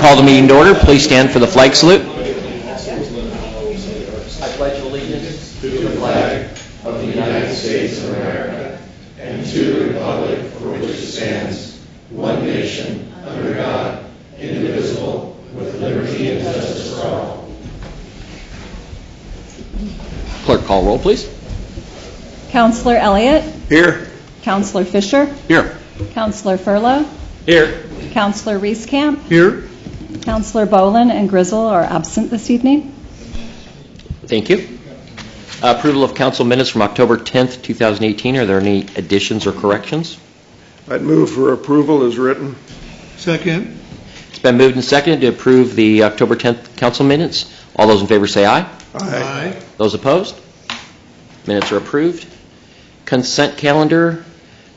Call the meeting to order. Please stand for the flag salute. I pledge allegiance to the flag of the United States of America and to the republic for which it stands, one nation, under God, indivisible, with liberty and justice for all. Clerk, call roll, please. Counselor Elliott. Here. Counselor Fisher. Here. Counselor Furlow. Here. Counselor Reeskamp. Here. Counselor Boland and Grizzle are absent this evening. Thank you. Approval of council minutes from October 10th, 2018. Are there any additions or corrections? I'd move for approval as written. Second. It's been moved and seconded to approve the October 10th council minutes. All those in favor say aye. Aye. Those opposed? Minutes are approved. Consent calendar.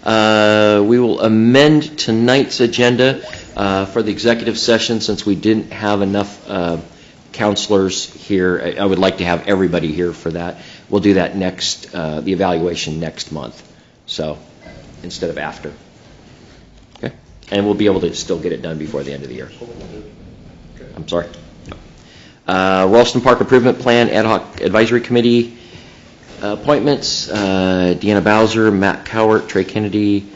We will amend tonight's agenda for the executive session since we didn't have enough counselors here. I would like to have everybody here for that. We'll do that next, the evaluation next month. So instead of after. Okay? And we'll be able to still get it done before the end of the year. I'm sorry. Ralston Park Improvement Plan Ad Hoc Advisory Committee appointments. Deanna Bowser, Matt Cowart, Trey Kennedy,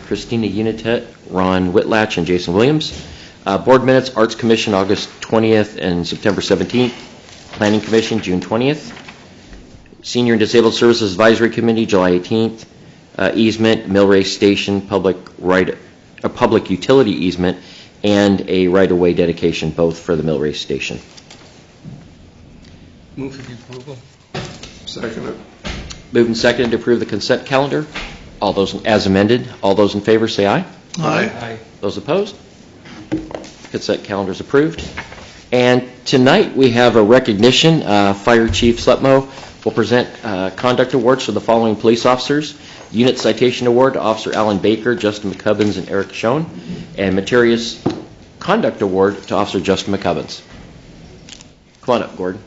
Christina Unitet, Ron Whitlatch, and Jason Williams. Board minutes, Arts Commission, August 20th and September 17th. Planning Commission, June 20th. Senior and Disabled Services Advisory Committee, July 18th. Easement, Millrace Station, public utility easement, and a right-of-way dedication, both for the Millrace Station. Move for the approval. Second it. Moved and seconded to approve the consent calendar. All those as amended. All those in favor say aye. Aye. Those opposed? Consent calendar is approved. And tonight we have a recognition. Fire Chief Sletmo will present conduct awards for the following police officers. Unit Citation Award to Officer Alan Baker, Justin McCubbins, and Eric Schoen. And Materius Conduct Award to Officer Justin McCubbins. Come on up, Gordon.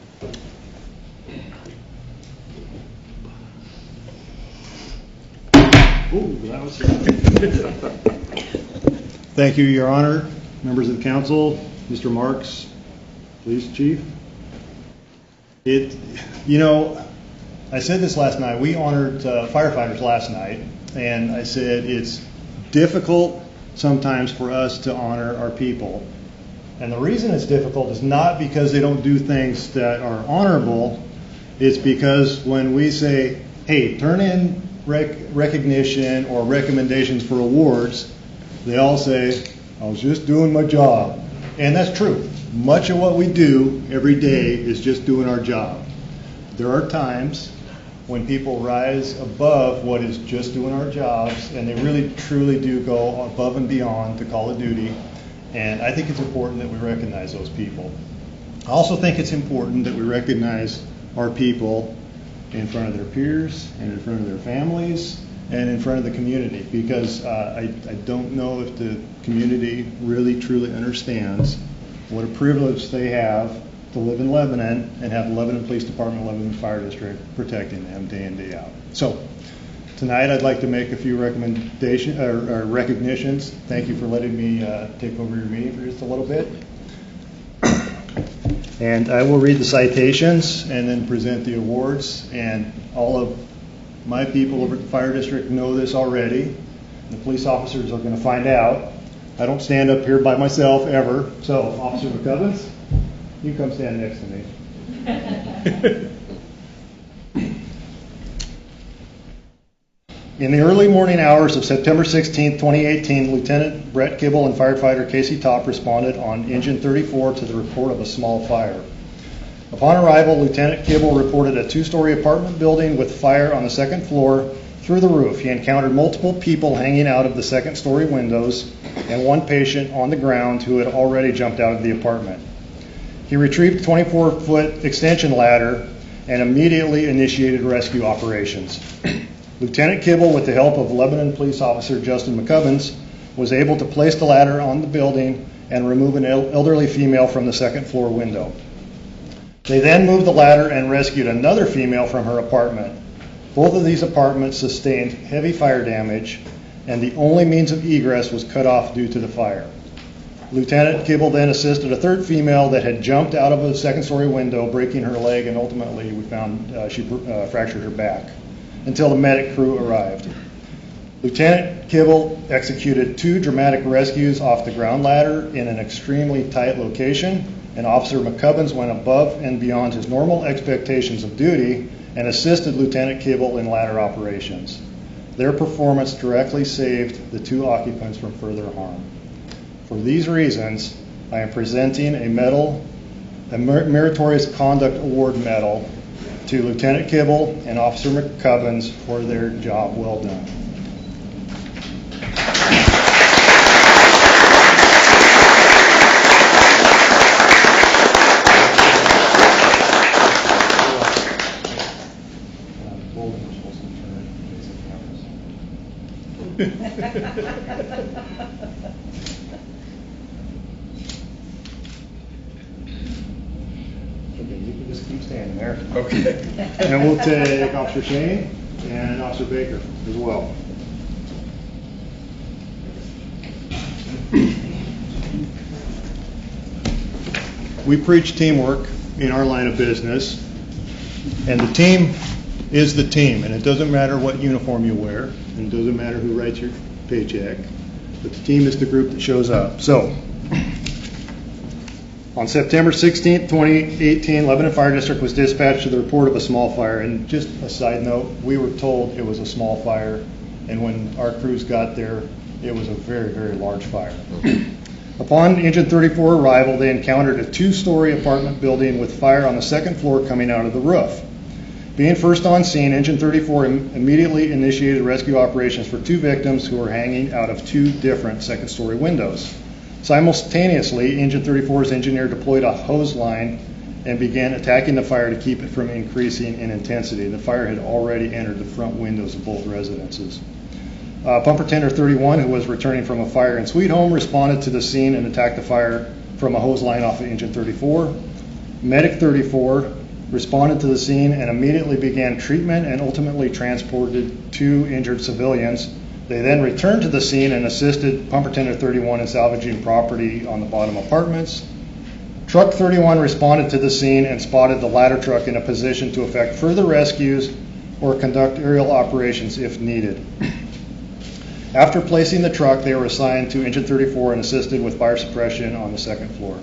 Thank you, Your Honor, members of the council, Mr. Marks, Police Chief. I said this last night. We honored firefighters last night, and I said it's difficult sometimes for us to honor our people. And the reason it's difficult is not because they don't do things that are honorable. It's because when we say, hey, turn in recognition or recommendations for awards, they all say, I was just doing my job. And that's true. Much of what we do every day is just doing our job. There are times when people rise above what is just doing our jobs, and they really truly do go above and beyond the call of duty. And I think it's important that we recognize those people. I also think it's important that we recognize our people in front of their peers and in front of their families and in front of the community, because I don't know if the community really truly understands what a privilege they have to live in Lebanon and have the Lebanon Police Department, Lebanon Fire District protecting them day in, day out. So tonight I'd like to make a few recognitions. Thank you for letting me take over your meeting for just a little bit. And I will read the citations and then present the awards. And all of my people over at the Fire District know this already. The police officers are going to find out. I don't stand up here by myself ever. So, Officer McCubbins, you come stand next to me. In the early morning hours of September 16, 2018, Lieutenant Brett Kibble and firefighter Casey Topp responded on Engine 34 to the report of a small fire. Upon arrival, Lieutenant Kibble reported a two-story apartment building with fire on the second floor through the roof. He encountered multiple people hanging out of the second-story windows and one patient on the ground who had already jumped out of the apartment. He retrieved a 24-foot extension ladder and immediately initiated rescue operations. Lieutenant Kibble, with the help of Lebanon Police Officer Justin McCubbins, was able to place the ladder on the building and remove an elderly female from the second floor window. They then moved the ladder and rescued another female from her apartment. Both of these apartments sustained heavy fire damage, and the only means of egress was cut off due to the fire. Lieutenant Kibble then assisted a third female that had jumped out of a second-story window, breaking her leg, and ultimately we found she fractured her back until the medic crew arrived. Lieutenant Kibble executed 2 dramatic rescues off the ground ladder in an extremely tight location, and Officer McCubbins went above and beyond his normal expectations of duty and assisted Lieutenant Kibble in ladder operations. Their performance directly saved the 2 occupants from further harm. For these reasons, I am presenting a Meritorious Conduct Award medal to Lieutenant Kibble and Officer McCubbins for their job well done. Okay, you can just keep standing there. Okay. And we'll take Officer Shane and Officer Baker as well. We preach teamwork in our line of business, and the team is the team, and it doesn't matter what uniform you wear, and it doesn't matter who writes your paycheck, but the team is the group that shows up. So, on September 16th, 2018, Lebanon Fire District was dispatched to the report of a small fire. And just a side note, we were told it was a small fire, and when our crews got there, it was a very, very large fire. Upon Engine 34 arrival, they encountered a 2-story apartment building with fire on the 2nd floor coming out of the roof. Being first on scene, Engine 34 immediately initiated rescue operations for 2 victims who were hanging out of 2 different 2nd-story windows. Simultaneously, Engine 34's engineer deployed a hose line and began attacking the fire to keep it from increasing in intensity. The fire had already entered the front windows of both residences. Pumper Tender 31, who was returning from a fire in Sweet Home, responded to the scene and attacked the fire from a hose line off of Engine 34. Medic 34 responded to the scene and immediately began treatment and ultimately transported 2 injured civilians. They then returned to the scene and assisted Pumper Tender 31 in salvaging property on the bottom apartments. Truck 31 responded to the scene and spotted the ladder truck in a position to effect further rescues or conduct aerial operations if needed. After placing the truck, they were assigned to Engine 34 and assisted with fire suppression on the 2nd floor.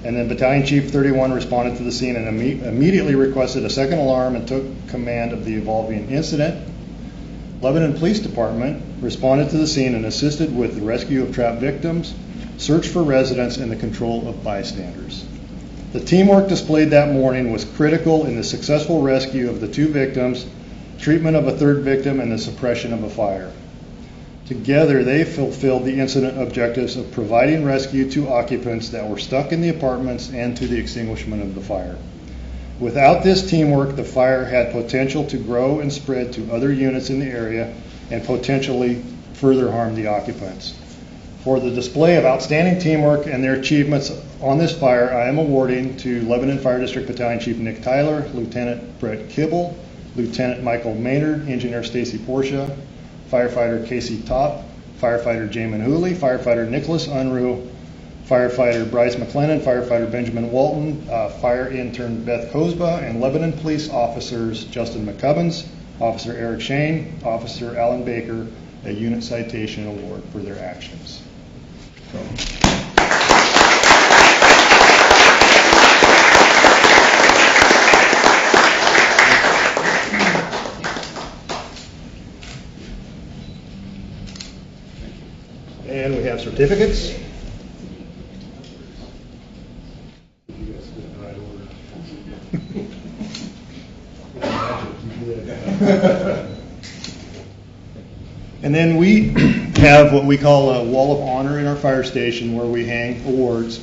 And then Battalion Chief 31 responded to the scene and immediately requested a 2nd alarm and took command of the evolving incident. Lebanon Police Department responded to the scene and assisted with the rescue of trapped victims, search for residents, and the control of bystanders. The teamwork displayed that morning was critical in the successful rescue of the 2 victims, treatment of a 3rd victim, and the suppression of a fire. Together, they fulfilled the incident objectives of providing rescue to occupants that were stuck in the apartments and to the extinguishment of the fire. Without this teamwork, the fire had potential to grow and spread to other units in the area and potentially further harm the occupants. For the display of outstanding teamwork and their achievements on this fire, I am awarding to Lebanon Fire District Battalion Chief Nick Tyler, Lieutenant Brett Kibble, Lieutenant Michael Maynard, Engineer Stacy Portia, Firefighter Casey Topp, Firefighter Jamin Hooley, Firefighter Nicholas Unruh, Firefighter Bryce McLennan, Firefighter Benjamin Walton, Fire Intern Beth Kozba, and Lebanon Police Officers Justin McCubbins, Officer Eric Shane, Officer Alan Baker, a unit citation award for their actions. And we have certificates. And then we have what we call a wall of honor in our fire station where we hang awards.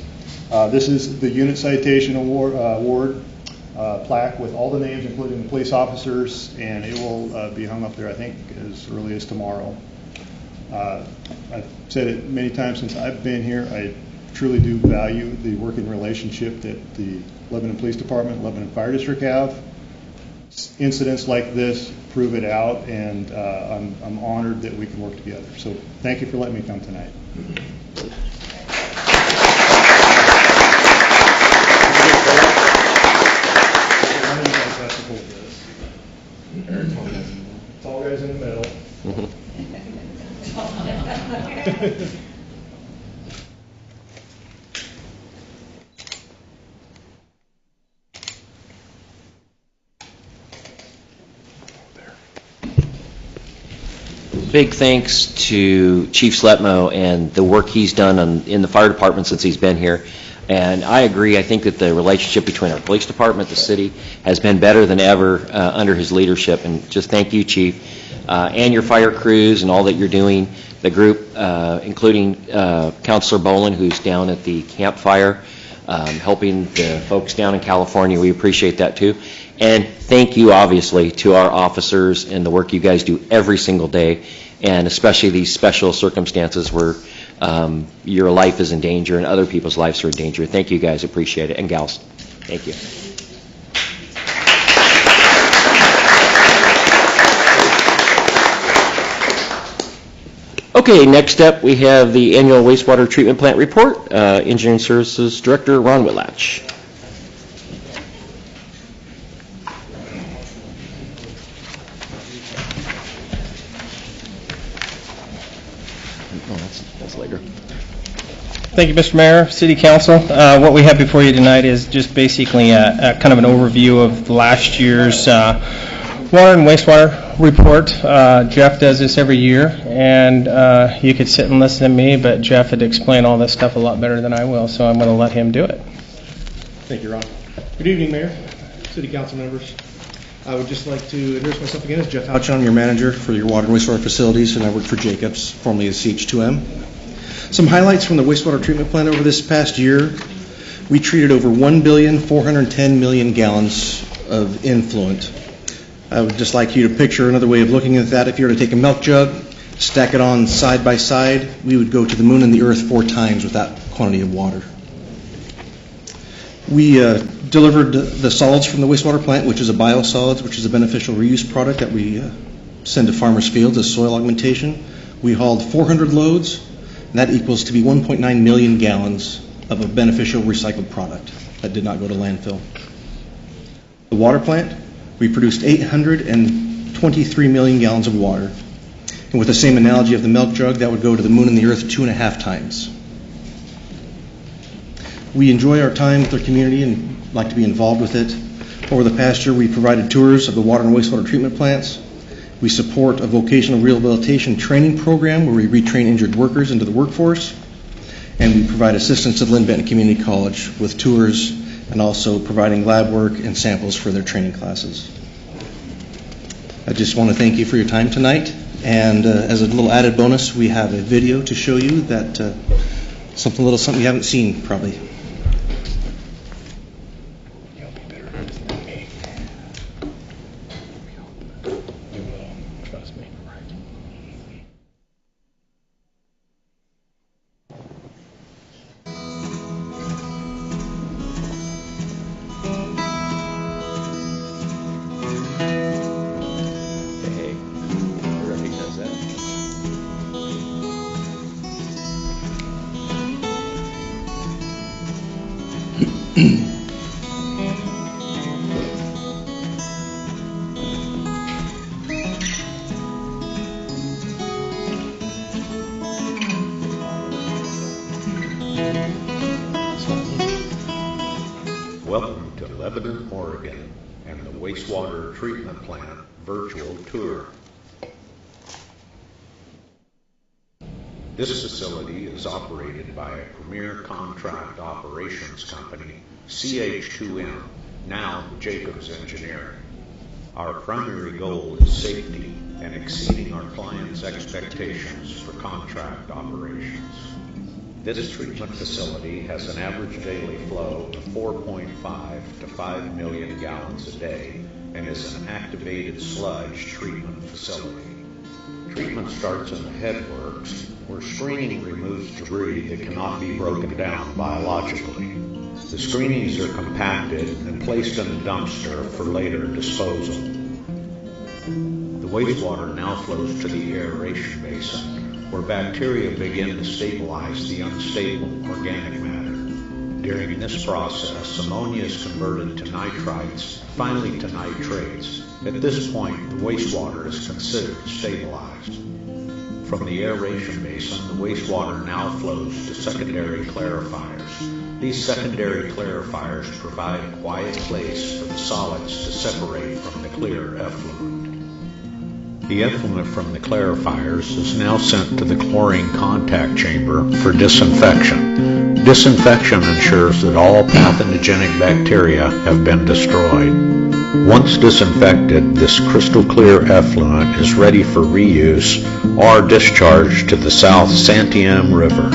This is the unit citation award plaque with all the names, including the police officers, and it will be hung up there, I think, as early as tomorrow. I've said it many times since I've been here. I truly do value the working relationship that the Lebanon Police Department, Lebanon Fire District have. Incidents like this prove it out, and I'm honored that we can work together. So thank you for letting me come tonight. Big thanks to Chief Sletmo and the work he's done in the fire department since he's been here. And I agree. I think that the relationship between our police department, the city, has been better than ever under his leadership. And just thank you, Chief, and your fire crews and all that you're doing. The group, including Councilor Bolin, who's down at the campfire, helping the folks down in California. We appreciate that, too. And thank you, obviously, to our officers and the work you guys do every single day, and especially these special circumstances where your life is in danger and other people's lives are in danger. Thank you, guys. Appreciate it. And gals, thank you. Okay, next up we have the annual wastewater treatment plant report. Engineering Services Director Ron Whitlatch. That's later. Thank you, Mr. Mayor, City Council. What we have before you tonight is just basically a kind of an overview of last year's water and wastewater report. Jeff does this every year, and you could sit and listen to me, but Jeff had explained all this stuff a lot better than I will, so I'm going to let him do it. Thank you, Ron. Good evening, Mayor, City Council members. I would just like to introduce myself again as Jeff Houch. I'm your manager for your water and wastewater facilities, and I work for Jacobs, formerly as CH2M. Some highlights from the wastewater treatment plant over this past year. We treated over 1,410,000,000 gallons of influent. I would just like you to picture another way of looking at that. If you were to take a milk jug, stack it on side by side, we would go to the moon and the earth 4 times with that quantity of water. We delivered the solids from the wastewater plant, which is a biosolids, which is a beneficial reuse product that we send to farmers' fields as soil augmentation. We hauled 400 loads, and that equals to be 1.9 million gallons of a beneficial recycled product that did not go to landfill. The water plant, we produced 823 million gallons of water. And with the same analogy of the milk jug, that would go to the moon and the earth 2.5 times. We enjoy our time with our community and like to be involved with it. Over the past year, we provided tours of the water and wastewater treatment plants. We support a vocational rehabilitation training program where we retrain injured workers into the workforce. And we provide assistance at Lynn Benton Community College with tours and also providing lab work and samples for their training classes. I just want to thank you for your time tonight. And as a little added bonus, we have a video to show you that something you haven't seen probably. Welcome to Lebanon, Oregon, and the Wastewater Treatment Plant virtual tour. This facility is operated by a premier contract operations company, CH2M, now Jacobs Engineering. Our primary goal is safety and exceeding our clients' expectations for contract operations. This treatment facility has an average daily flow of 4.5 to 5 million gallons a day and is an activated sludge treatment facility. Treatment starts in the headworks, where screening removes debris that cannot be broken down biologically. The screenings are compacted and placed in a dumpster for later disposal. The wastewater now flows to the aeration basin, where bacteria begin to stabilize the unstable organic matter. During this process, ammonia is converted to nitrites, finally to nitrates. At this point, the wastewater is considered stabilized. From the aeration basin, the wastewater now flows to secondary clarifiers. These secondary clarifiers provide a quiet place for the solids to separate from the clear effluent. The effluent from the clarifiers is now sent to the chlorine contact chamber for disinfection. Disinfection ensures that all pathogenic bacteria have been destroyed. Once disinfected, this crystal clear effluent is ready for reuse or discharge to the South Santiam River.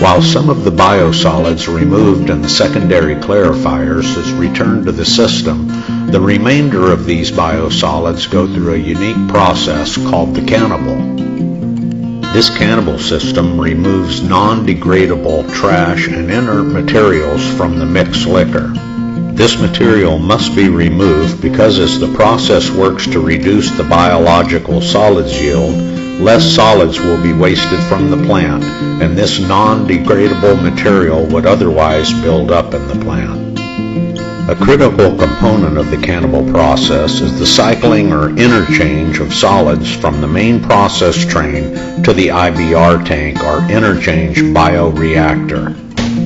While some of the biosolids removed in the secondary clarifiers is returned to the system, the remainder of these biosolids go through a unique process called the cannibal. This cannibal system removes non-degradable trash and inert materials from the mixed liquor. This material must be removed because as the process works to reduce the biological solids yield, less solids will be wasted from the plant, and this non-degradable material would otherwise build up in the plant. A critical component of the cannibal process is the cycling or interchange of solids from the main process train to the IBR tank or interchange bioreactor.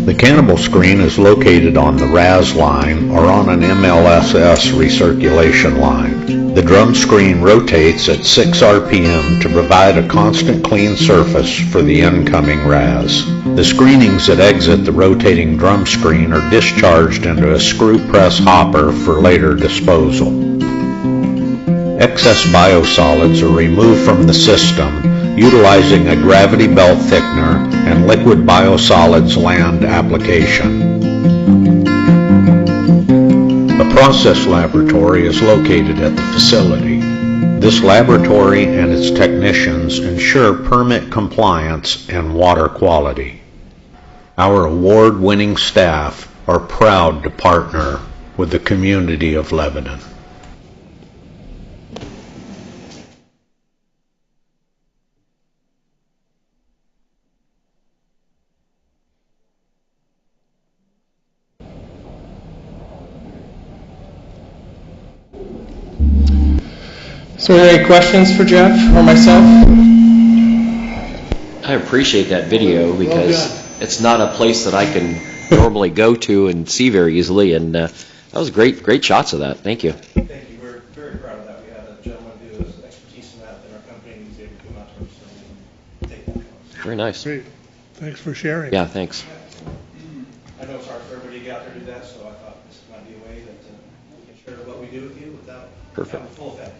The cannibal screen is located on the RAS line or on an MLSS recirculation line. The drum screen rotates at 6 RPM to provide a constant clean surface for the incoming RAS. The screenings that exit the rotating drum screen are discharged into a screw press hopper for later disposal. Excess biosolids are removed from the system utilizing a gravity belt thickener and liquid biosolids land application. A process laboratory is located at the facility. This laboratory and its technicians ensure permit compliance and water quality. Our award-winning staff are proud to partner with the community of Lebanon. So are there any questions for Jeff or myself? I appreciate that video because it's not a place that I can normally go to and see very easily, and that was great shots of that. Thank you. Thank you. We're very proud of that. We had a gentleman who has expertise in that in our company, and he's able to come out to our facility and take that from us. Very nice. Great. Thanks for sharing. Yeah, thanks. I know it's hard for everybody to get out there to do that, so I thought this might be a way that we can share what we do with you without having full effect.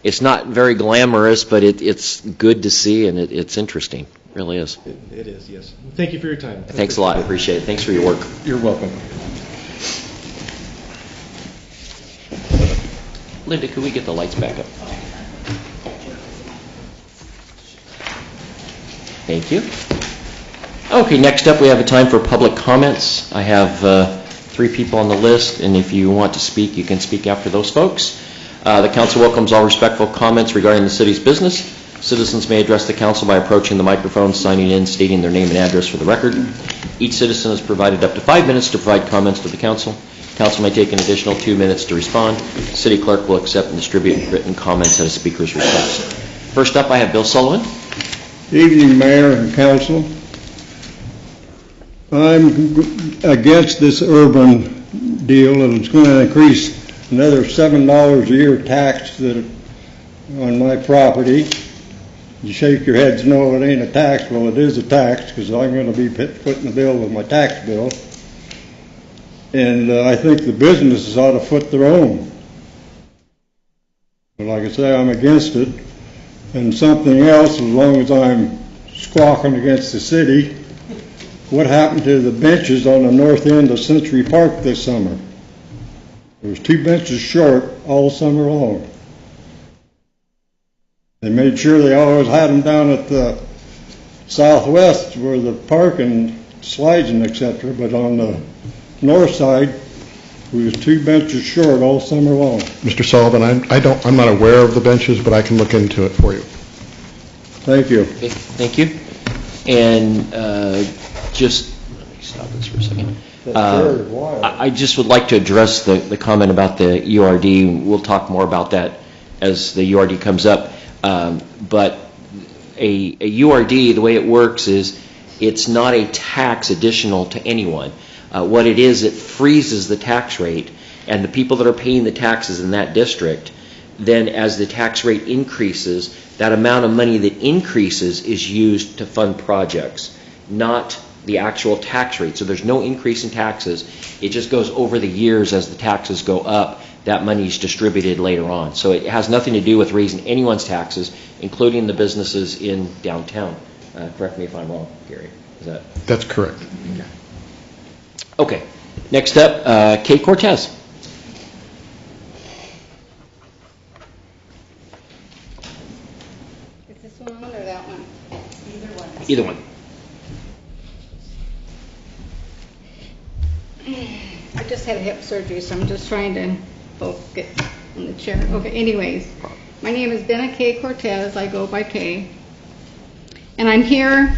It's not very glamorous, but it's good to see, and it's interesting. It really is. It is, yes. Thank you for your time. Thanks a lot. I appreciate it. Thanks for your work. You're welcome. Linda, could we get the lights back up? Thank you. Okay, next up we have a time for public comments. I have 3 people on the list, and if you want to speak, you can speak after those folks. The council welcomes all respectful comments regarding the city's business. Citizens may address the council by approaching the microphone, signing in, stating their name and address for the record. Each citizen is provided up to 5 minutes to provide comments to the council. Council may take an additional 2 minutes to respond. City clerk will accept and distribute written comments at a speaker's request. First up, I have Bill Sullivan. Evening, Mayor and Council. I'm against this urban deal, and it's going to increase another $7 a year tax on my property. You shake your heads, no, it ain't a tax. Well, it is a tax because I'm going to be footing the bill with my tax bill. And I think the businesses ought to foot their own. But like I say, I'm against it. And something else, as long as I'm squawking against the city, what happened to the benches on the north end of Century Park this summer? There was 2 benches short all summer long. They made sure they always had them down at the southwest where the parking slides and etc. But on the north side, we was 2 benches short all summer long. Mr. Sullivan, I'm not aware of the benches, but I can look into it for you. Thank you. Okay, thank you. And just let me stop this for a second. I just would like to address the comment about the URD. We'll talk more about that as the URD comes up. But a URD, the way it works is it's not a tax additional to anyone. What it is, it freezes the tax rate, and the people that are paying the taxes in that district, then as the tax rate increases, that amount of money that increases is used to fund projects, not the actual tax rate. So there's no increase in taxes. It just goes over the years as the taxes go up. That money is distributed later on. So it has nothing to do with raising anyone's taxes, including the businesses in downtown. Correct me if I'm wrong, Gary. Is that? That's correct. Okay. Next up, Kate Cortez. Is this one on or that one? Either one. Either one. I just had hip surgery, so I'm just trying to get on the chair. Okay, anyways, my name is Benna K. Cortez. I go by K. And I'm here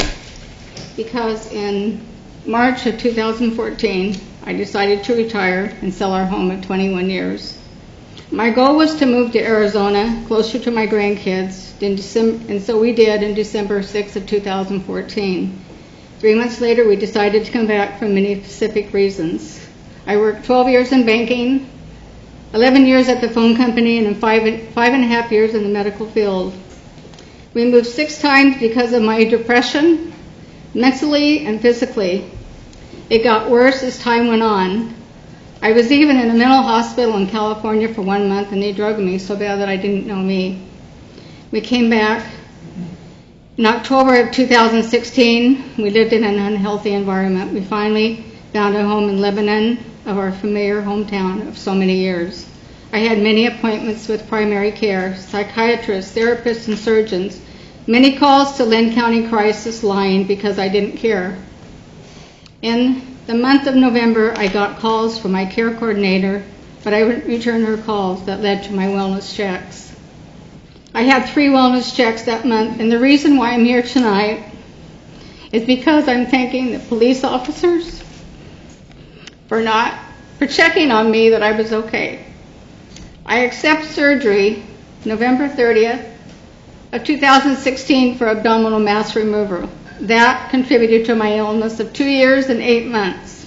because in March of 2014, I decided to retire and sell our home at 21 years. My goal was to move to Arizona, closer to my grandkids, and so we did in December 6th of 2014. 3 months later, we decided to come back for many specific reasons. I worked 12 years in banking, 11 years at the phone company, and 5.5 years in the medical field. We moved 6 times because of my depression, mentally and physically. It got worse as time went on. I was even in a mental hospital in California for 1 month, and they drugged me so bad that I didn't know me. We came back. In October of 2016, we lived in an unhealthy environment. We finally found a home in Lebanon, of our familiar hometown of so many years. I had many appointments with primary care, psychiatrists, therapists, and surgeons. Many calls to Lynn County Crisis Line because I didn't care. In the month of November, I got calls from my care coordinator, but I wouldn't return her calls. That led to my wellness checks. I had 3 wellness checks that month, and the reason why I'm here tonight is because I'm thanking the police officers for checking on me that I was okay. I accept surgery November 30th of 2016 for abdominal mass removal. That contributed to my illness of 2 years and 8 months.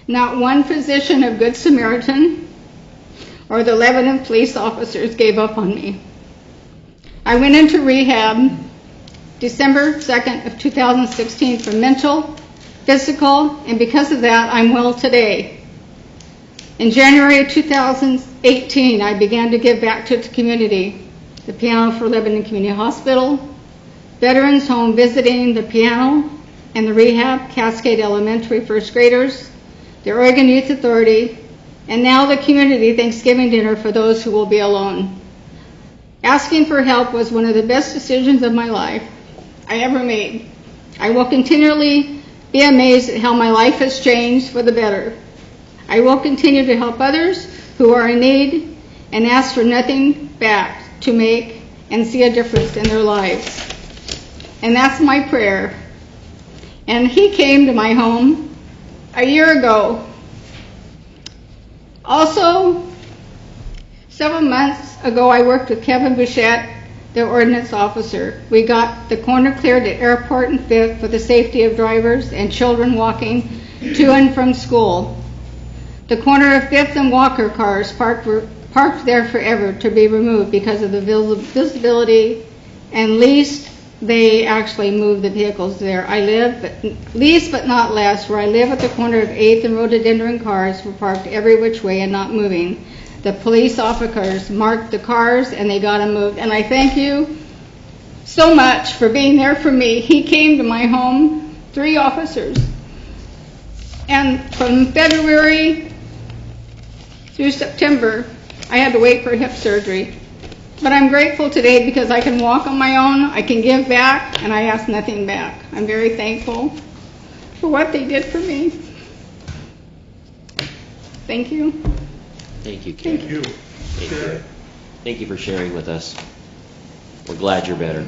Not one physician of Good Samaritan or the Lebanon police officers gave up on me. I went into rehab December 2nd of 2016 for mental, physical, and because of that, I'm well today. In January of 2018, I began to give back to the community. The Piano for Lebanon Community Hospital, Veterans Home visiting the piano, and the rehab, Cascade Elementary first graders, the Oregon Youth Authority, and now the community Thanksgiving dinner for those who will be alone. Asking for help was one of the best decisions of my life I ever made. I will continually be amazed at how my life has changed for the better. I will continue to help others who are in need and ask for nothing back to make and see a difference in their lives. And that's my prayer. And he came to my home a year ago. Also, several months ago, I worked with Kevin Bouchette, the ordinance officer. We got the corner cleared at Airport and 5th for the safety of drivers and children walking to and from school. The corner of 5th and Walker cars parked there forever to be removed because of the visibility, and least they actually moved the vehicles there. I live, least but not less, where I live at the corner of 8th and rhododendron cars were parked every which way and not moving. The police officers marked the cars and they got them moved. And I thank you so much for being there for me. He came to my home, 3 officers. And from February through September, I had to wait for hip surgery. But I'm grateful today because I can walk on my own, I can give back, and I ask nothing back. I'm very thankful for what they did for me. Thank you. Thank you, Kate. Thank you. Thank you for sharing with us. We're glad you're better.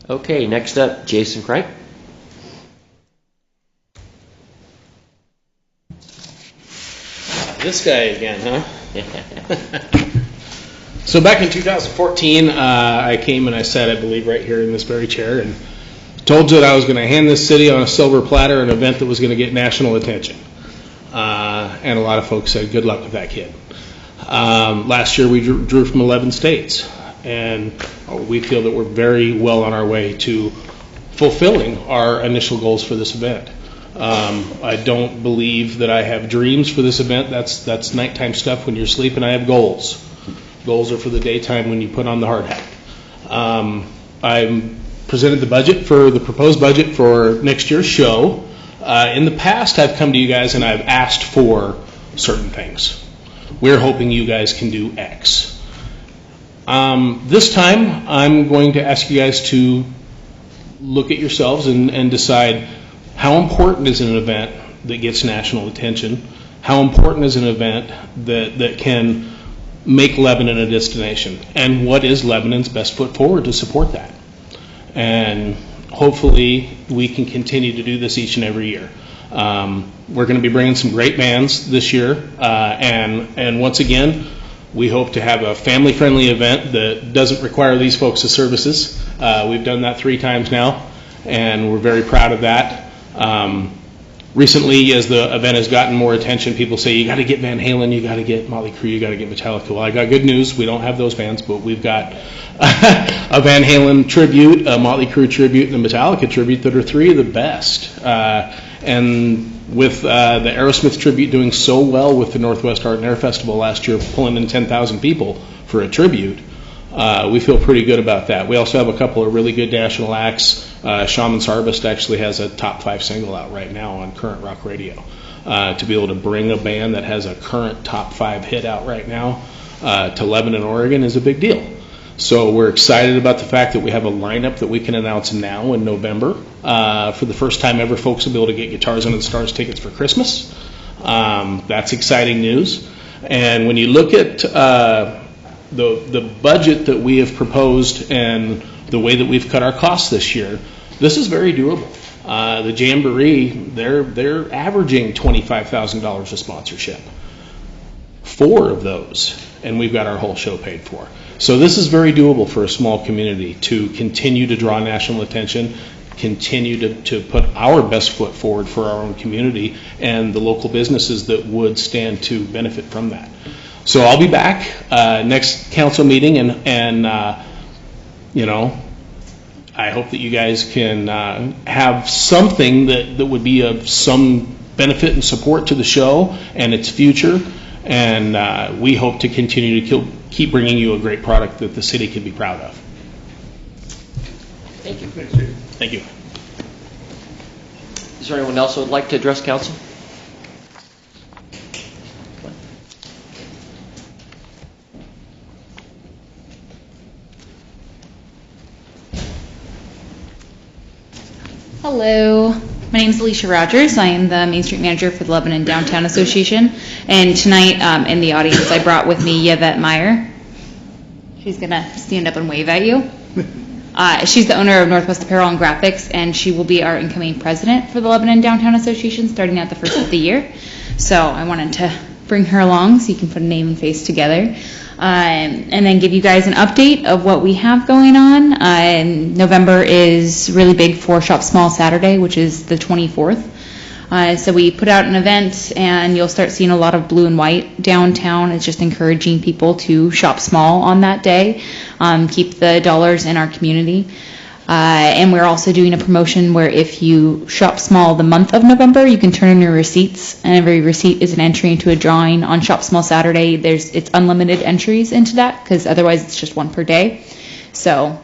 Okay, next up, Jason Cripe. This guy again, huh? So back in 2014, I came and I sat, I believe, right here in this very chair and told you that I was going to hand this city on a silver platter an event that was going to get national attention. And a lot of folks said, good luck with that, kid. Last year we drew from 11 states, and we feel that we're very well on our way to fulfilling our initial goals for this event. I don't believe that I have dreams for this event. That's nighttime stuff when you're sleeping. I have goals. Goals are for the daytime when you put on the hard hat. I presented the proposed budget for next year's show. In the past, I've come to you guys and I've asked for certain things. We're hoping you guys can do X. This time, I'm going to ask you guys to look at yourselves and decide how important is an event that gets national attention, how important is an event that can make Lebanon a destination, and what is Lebanon's best foot forward to support that. And hopefully we can continue to do this each and every year. We're going to be bringing some great bands this year, and once again, we hope to have a family-friendly event that doesn't require these folks' services. We've done that 3 times now, and we're very proud of that. Recently, as the event has gotten more attention, people say, you got to get Van Halen, you got to get Motley Crue, you got to get Metallica. Well, I got good news. We don't have those bands, but we've got a Van Halen tribute, a Motley Crue tribute, and a Metallica tribute that are 3 of the best. And with the Aerosmith tribute doing so well with the Northwest Art and Air Festival last year, pulling in 10,000 people for a tribute, we feel pretty good about that. We also have a couple of really good national acts. Shaman's Harvest actually has a top 5 single out right now on current rock radio. To be able to bring a band that has a current top 5 hit out right now to Lebanon, Oregon is a big deal. So we're excited about the fact that we have a lineup that we can announce now in November. For the first time ever, folks will be able to get Guitars Under the Stars tickets for Christmas. That's exciting news. And when you look at the budget that we have proposed and the way that we've cut our costs this year, this is very doable. The Jamboree, they're averaging $25,000 a sponsorship. 4 of those, and we've got our whole show paid for. So this is very doable for a small community to continue to draw national attention, continue to put our best foot forward for our own community and the local businesses that would stand to benefit from that. So I'll be back next council meeting, and I hope that you guys can have something that would be of some benefit and support to the show and its future. And we hope to continue to keep bringing you a great product that the city can be proud of. Thank you. Thank you. Is there anyone else who would like to address council? Hello, my name is Alicia Rogers. I am the Main Street Manager for the Lebanon Downtown Association. And tonight in the audience, I brought with me Yvette Meyer. She's going to stand up and wave at you. She's the owner of Northwest Apparel and Graphics, and she will be our incoming president for the Lebanon Downtown Association starting at the first of the year. So I wanted to bring her along so you can put a name and face together. And then give you guys an update of what we have going on. November is really big for Shop Small Saturday, which is the 24th. So we put out an event, and you'll start seeing a lot of blue and white downtown. It's just encouraging people to shop small on that day, keep the dollars in our community. And we're also doing a promotion where if you shop small the month of November, you can turn in your receipts, and every receipt is an entry into a drawing on Shop Small Saturday. It's unlimited entries into that, because otherwise it's just 1 per day. So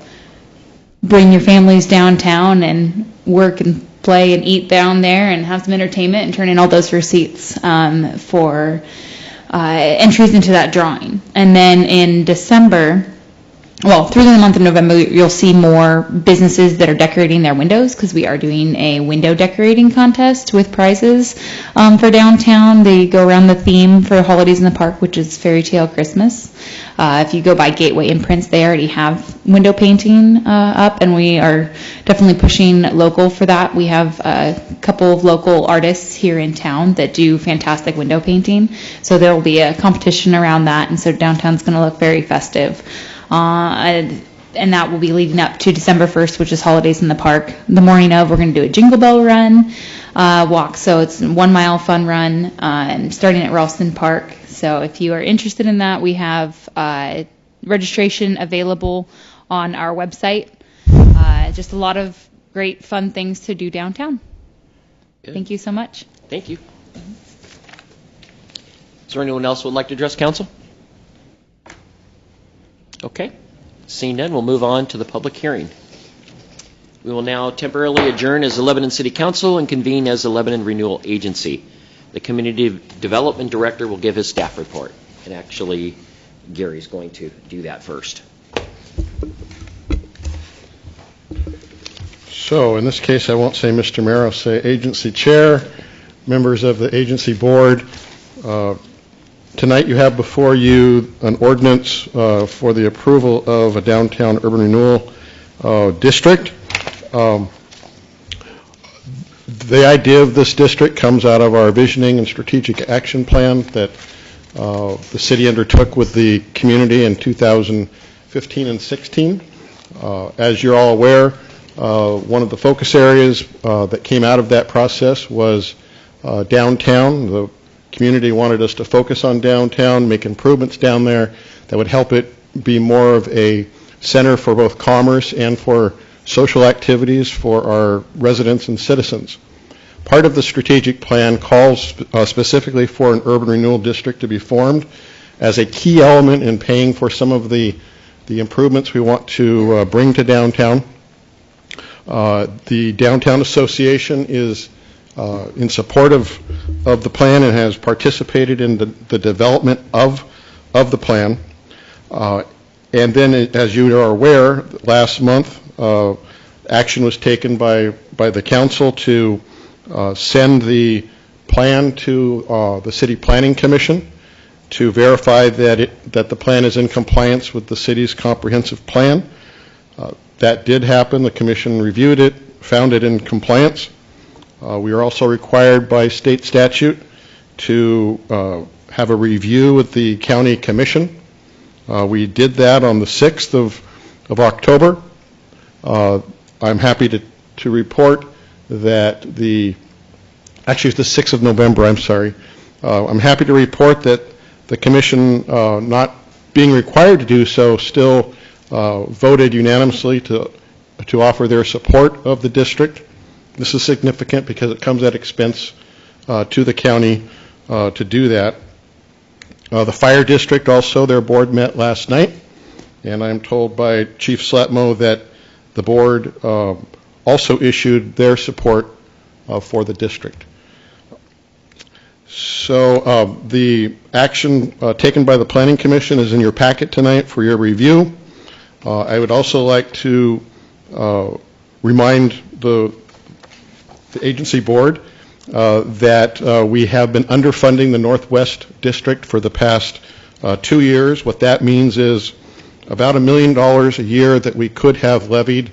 bring your families downtown and work and play and eat down there and have some entertainment and turn in all those receipts for entries into that drawing. And then in December, through the month of November, you'll see more businesses that are decorating their windows because we are doing a window decorating contest with prizes for downtown. They go around the theme for Holidays in the Park, which is Fairy Tale Christmas. If you go by Gateway Imprints, they already have window painting up, and we are definitely pushing local for that. We have a couple of local artists here in town that do fantastic window painting, so there will be a competition around that, and so downtown's going to look very festive. And that will be leading up to December 1st, which is Holidays in the Park. The morning of, we're going to do a Jingle Bell Run walk, so it's a 1 mile fun run, and starting at Ralston Park. So if you are interested in that, we have registration available on our website. Just a lot of great fun things to do downtown. Good. Thank you so much. Thank you. Is there anyone else who would like to address council? Okay. Seeing none, we'll move on to the public hearing. We will now temporarily adjourn as the Lebanon City Council and convene as the Lebanon Renewal Agency. The Community Development Director will give his staff report. And actually, Gary's going to do that first. So in this case, I won't say Mr. Mayor, I'll say Agency Chair, members of the Agency Board. Tonight you have before you an ordinance for the approval of a downtown urban renewal district. The idea of this district comes out of our visioning and strategic action plan that the city undertook with the community in 2015 and 16. As you're all aware, one of the focus areas that came out of that process was downtown. The community wanted us to focus on downtown, make improvements down there that would help it be more of a center for both commerce and for social activities for our residents and citizens. Part of the strategic plan calls specifically for an urban renewal district to be formed as a key element in paying for some of the improvements we want to bring to downtown. The Downtown Association is in support of the plan and has participated in the development of the plan. And then, as you are aware, last month action was taken by the council to send the plan to the City Planning Commission to verify that the plan is in compliance with the city's comprehensive plan. That did happen. The commission reviewed it, found it in compliance. We are also required by state statute to have a review with the county commission. We did that on the 6th of October. I'm happy to report that actually it's the 6th of November, I'm sorry. I'm happy to report that the commission, not being required to do so, still voted unanimously to offer their support of the district. This is significant because it comes at expense to the county to do that. The fire district also, their board met last night, and I'm told by Chief Slatmo that the board also issued their support for the district. So the action taken by the Planning Commission is in your packet tonight for your review. I would also like to remind the agency board that we have been underfunding the Northwest District for the past 2 years. What that means is about $1 million a year that we could have levied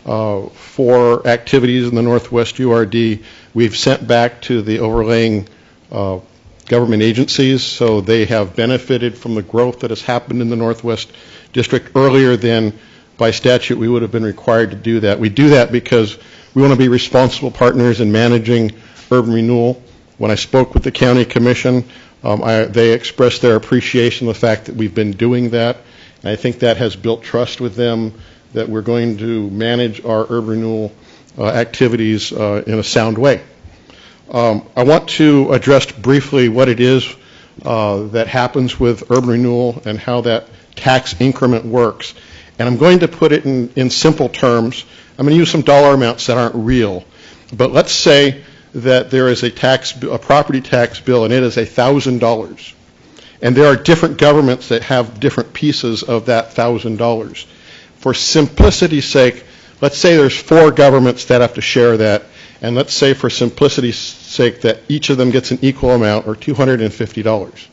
for activities in the Northwest URD, we've sent back to the overlaying government agencies, so they have benefited from the growth that has happened in the Northwest District earlier than by statute we would have been required to do that. We do that because we want to be responsible partners in managing urban renewal. When I spoke with the county commission, they expressed their appreciation of the fact that we've been doing that, and I think that has built trust with them that we're going to manage our urban renewal activities in a sound way. I want to address briefly what it is that happens with urban renewal and how that tax increment works. And I'm going to put it in simple terms. I'm going to use some dollar amounts that aren't real. But let's say that there is a property tax bill, and it is $1,000. And there are different governments that have different pieces of that $1,000. For simplicity's sake, let's say there's 4 governments that have to share that, and let's say for simplicity's sake that each of them gets an equal amount, or $250.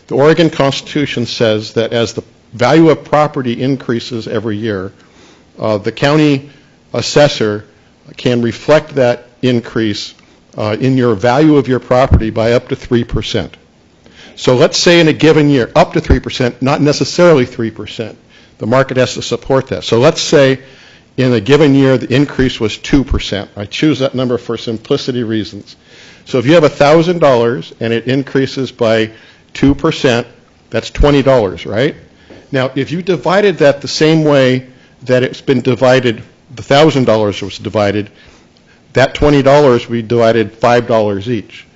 The Oregon Constitution says that as the value of property increases every year, the county assessor can reflect that increase in your value of your property by up to 3%. So let's say in a given year, up to 3%, not necessarily 3%. The market has to support that. So let's say in a given year the increase was 2%. I choose that number for simplicity reasons. So if you have $1,000 and it increases by 2%, that's $20, right? Now, if you divided that the same way that it's been divided, the $1,000 was divided, that $20 we divided $5 each.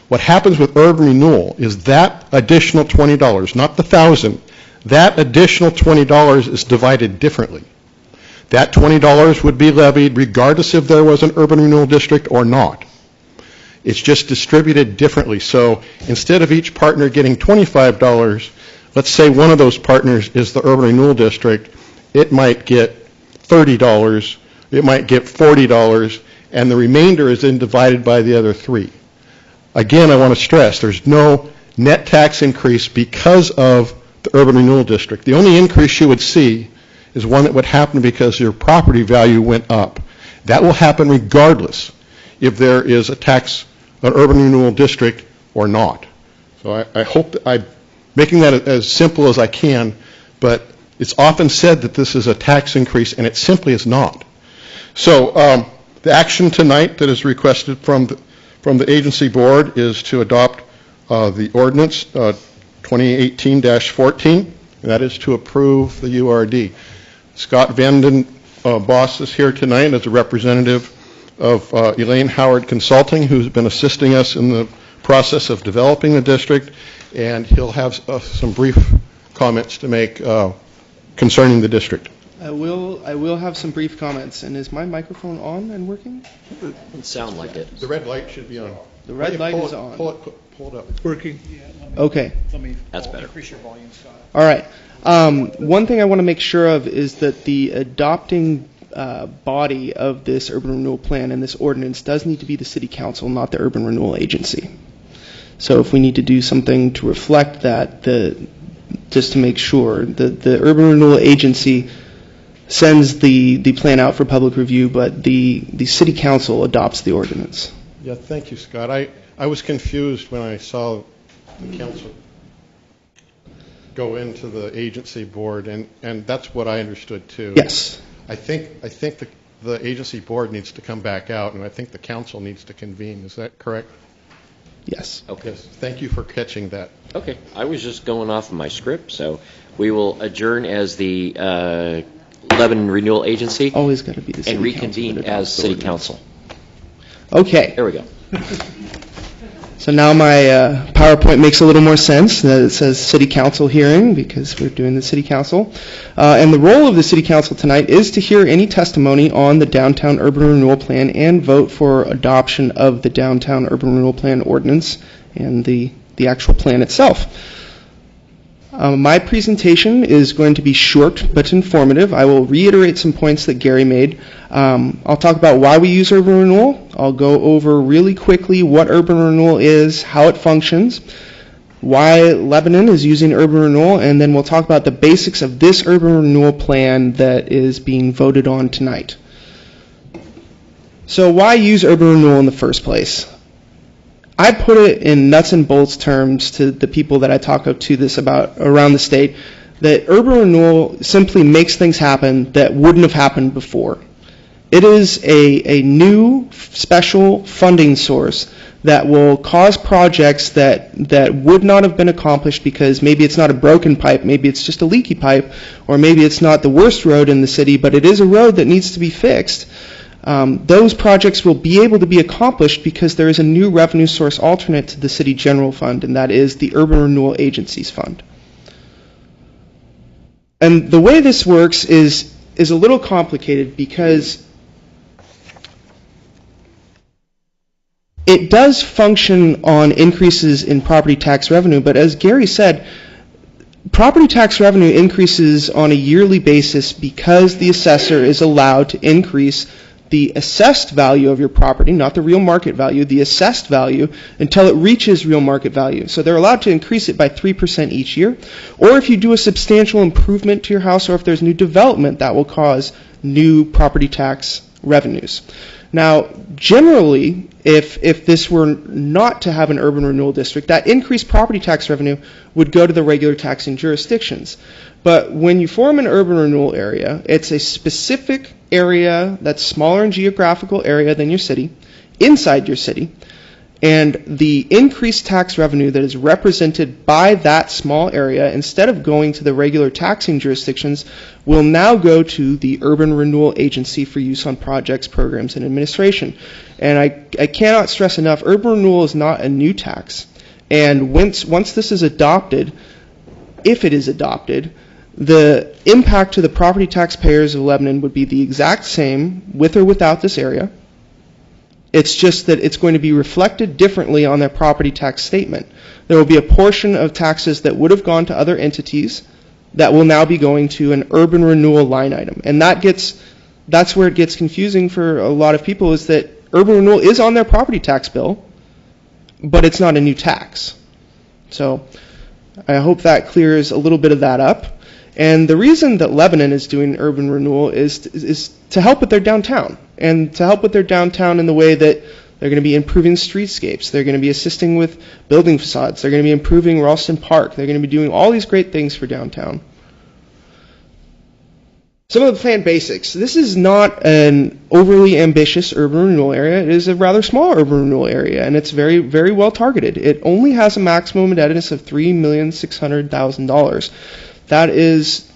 What happens with urban renewal is that additional $20, not the $1,000, that additional $20 is divided differently. That $20 would be levied regardless if there was an urban renewal district or not. It's just distributed differently. So instead of each partner getting $25, let's say one of those partners is the urban renewal district, it might get $30, it might get $40, and the remainder is then divided by the other 3. Again, I want to stress, there's no net tax increase because of the urban renewal district. The only increase you would see is one that would happen because your property value went up. That will happen regardless if there is an urban renewal district or not. So I hope that I'm making that as simple as I can, but it's often said that this is a tax increase, and it simply is not. So the action tonight that is requested from the agency board is to adopt the ordinance 2018-14, and that is to approve the URD. Scott Vanden Boss is here tonight as a representative of Elaine Howard Consulting, who's been assisting us in the process of developing the district, and he'll have some brief comments to make concerning the district. I will have some brief comments. And is my microphone on and working? It doesn't sound like it. The red light should be on. The red light is on. Pull it up. It's working. Okay. That's better. Increase your volume, Scott. All right. One thing I want to make sure of is that the adopting body of this urban renewal plan and this ordinance does need to be the city council, not the urban renewal agency. So if we need to do something to reflect that, just to make sure, the urban renewal agency sends the plan out for public review, but the city council adopts the ordinance. Yeah, thank you, Scott. I was confused when I saw the council go into the agency board, and that's what I understood too. Yes. I think the agency board needs to come back out, and I think the council needs to convene. Is that correct? Yes. Okay. Yes. Thank you for catching that. Okay. I was just going off of my script, so we will adjourn as the Lebanon Renewal Agency. Always got to be the city and reconvene council as city council. Okay. There we go. So now my PowerPoint makes a little more sense. That it says city council hearing because we're doing the city council. And the role of the city council tonight is to hear any testimony on the downtown urban renewal plan and vote for adoption of the downtown urban renewal plan ordinance and the actual plan itself. My presentation is going to be short but informative. I will reiterate some points that Gary made. I'll talk about why we use urban renewal. I'll go over really quickly what urban renewal is, how it functions, why Lebanon is using urban renewal, and then we'll talk about the basics of this urban renewal plan that is being voted on tonight. So why use urban renewal in the first place? I put it in nuts and bolts terms to the people that I talk to this about around the state, that urban renewal simply makes things happen that wouldn't have happened before. It is a new special funding source that will cause projects that would not have been accomplished because maybe it's not a broken pipe, maybe it's just a leaky pipe, or maybe it's not the worst road in the city, but it is a road that needs to be fixed. Those projects will be able to be accomplished because there is a new revenue source alternate to the city general fund, and that is the Urban Renewal Agency's fund. And the way this works is a little complicated because it does function on increases in property tax revenue, but as Gary said, property tax revenue increases on a yearly basis because the assessor is allowed to increase the assessed value of your property, not the real market value, the assessed value, until it reaches real market value. So they're allowed to increase it by 3% each year. Or if you do a substantial improvement to your house, or if there's new development, that will cause new property tax revenues. Now, generally, if this were not to have an urban renewal district, that increased property tax revenue would go to the regular taxing jurisdictions. But when you form an urban renewal area, it's a specific area that's smaller in geographical area than your city, inside your city, and the increased tax revenue that is represented by that small area, instead of going to the regular taxing jurisdictions, will now go to the Urban Renewal Agency for use on projects, programs, and administration. And I cannot stress enough, urban renewal is not a new tax. And once this is adopted, if it is adopted, the impact to the property taxpayers of Lebanon would be the exact same with or without this area. It's just that it's going to be reflected differently on their property tax statement. There will be a portion of taxes that would have gone to other entities that will now be going to an urban renewal line item. And that's where it gets confusing for a lot of people, is that urban renewal is on their property tax bill, but it's not a new tax. So I hope that clears a little bit of that up. And the reason that Lebanon is doing urban renewal is to help with their downtown, and to help with their downtown in the way that they're going to be improving streetscapes, they're going to be assisting with building facades, they're going to be improving Ralston Park, they're going to be doing all these great things for downtown. Some of the plan basics. This is not an overly ambitious urban renewal area. It is a rather small urban renewal area, and it's very, very well targeted. It only has a maximum indebtedness of $3,600,000. That is,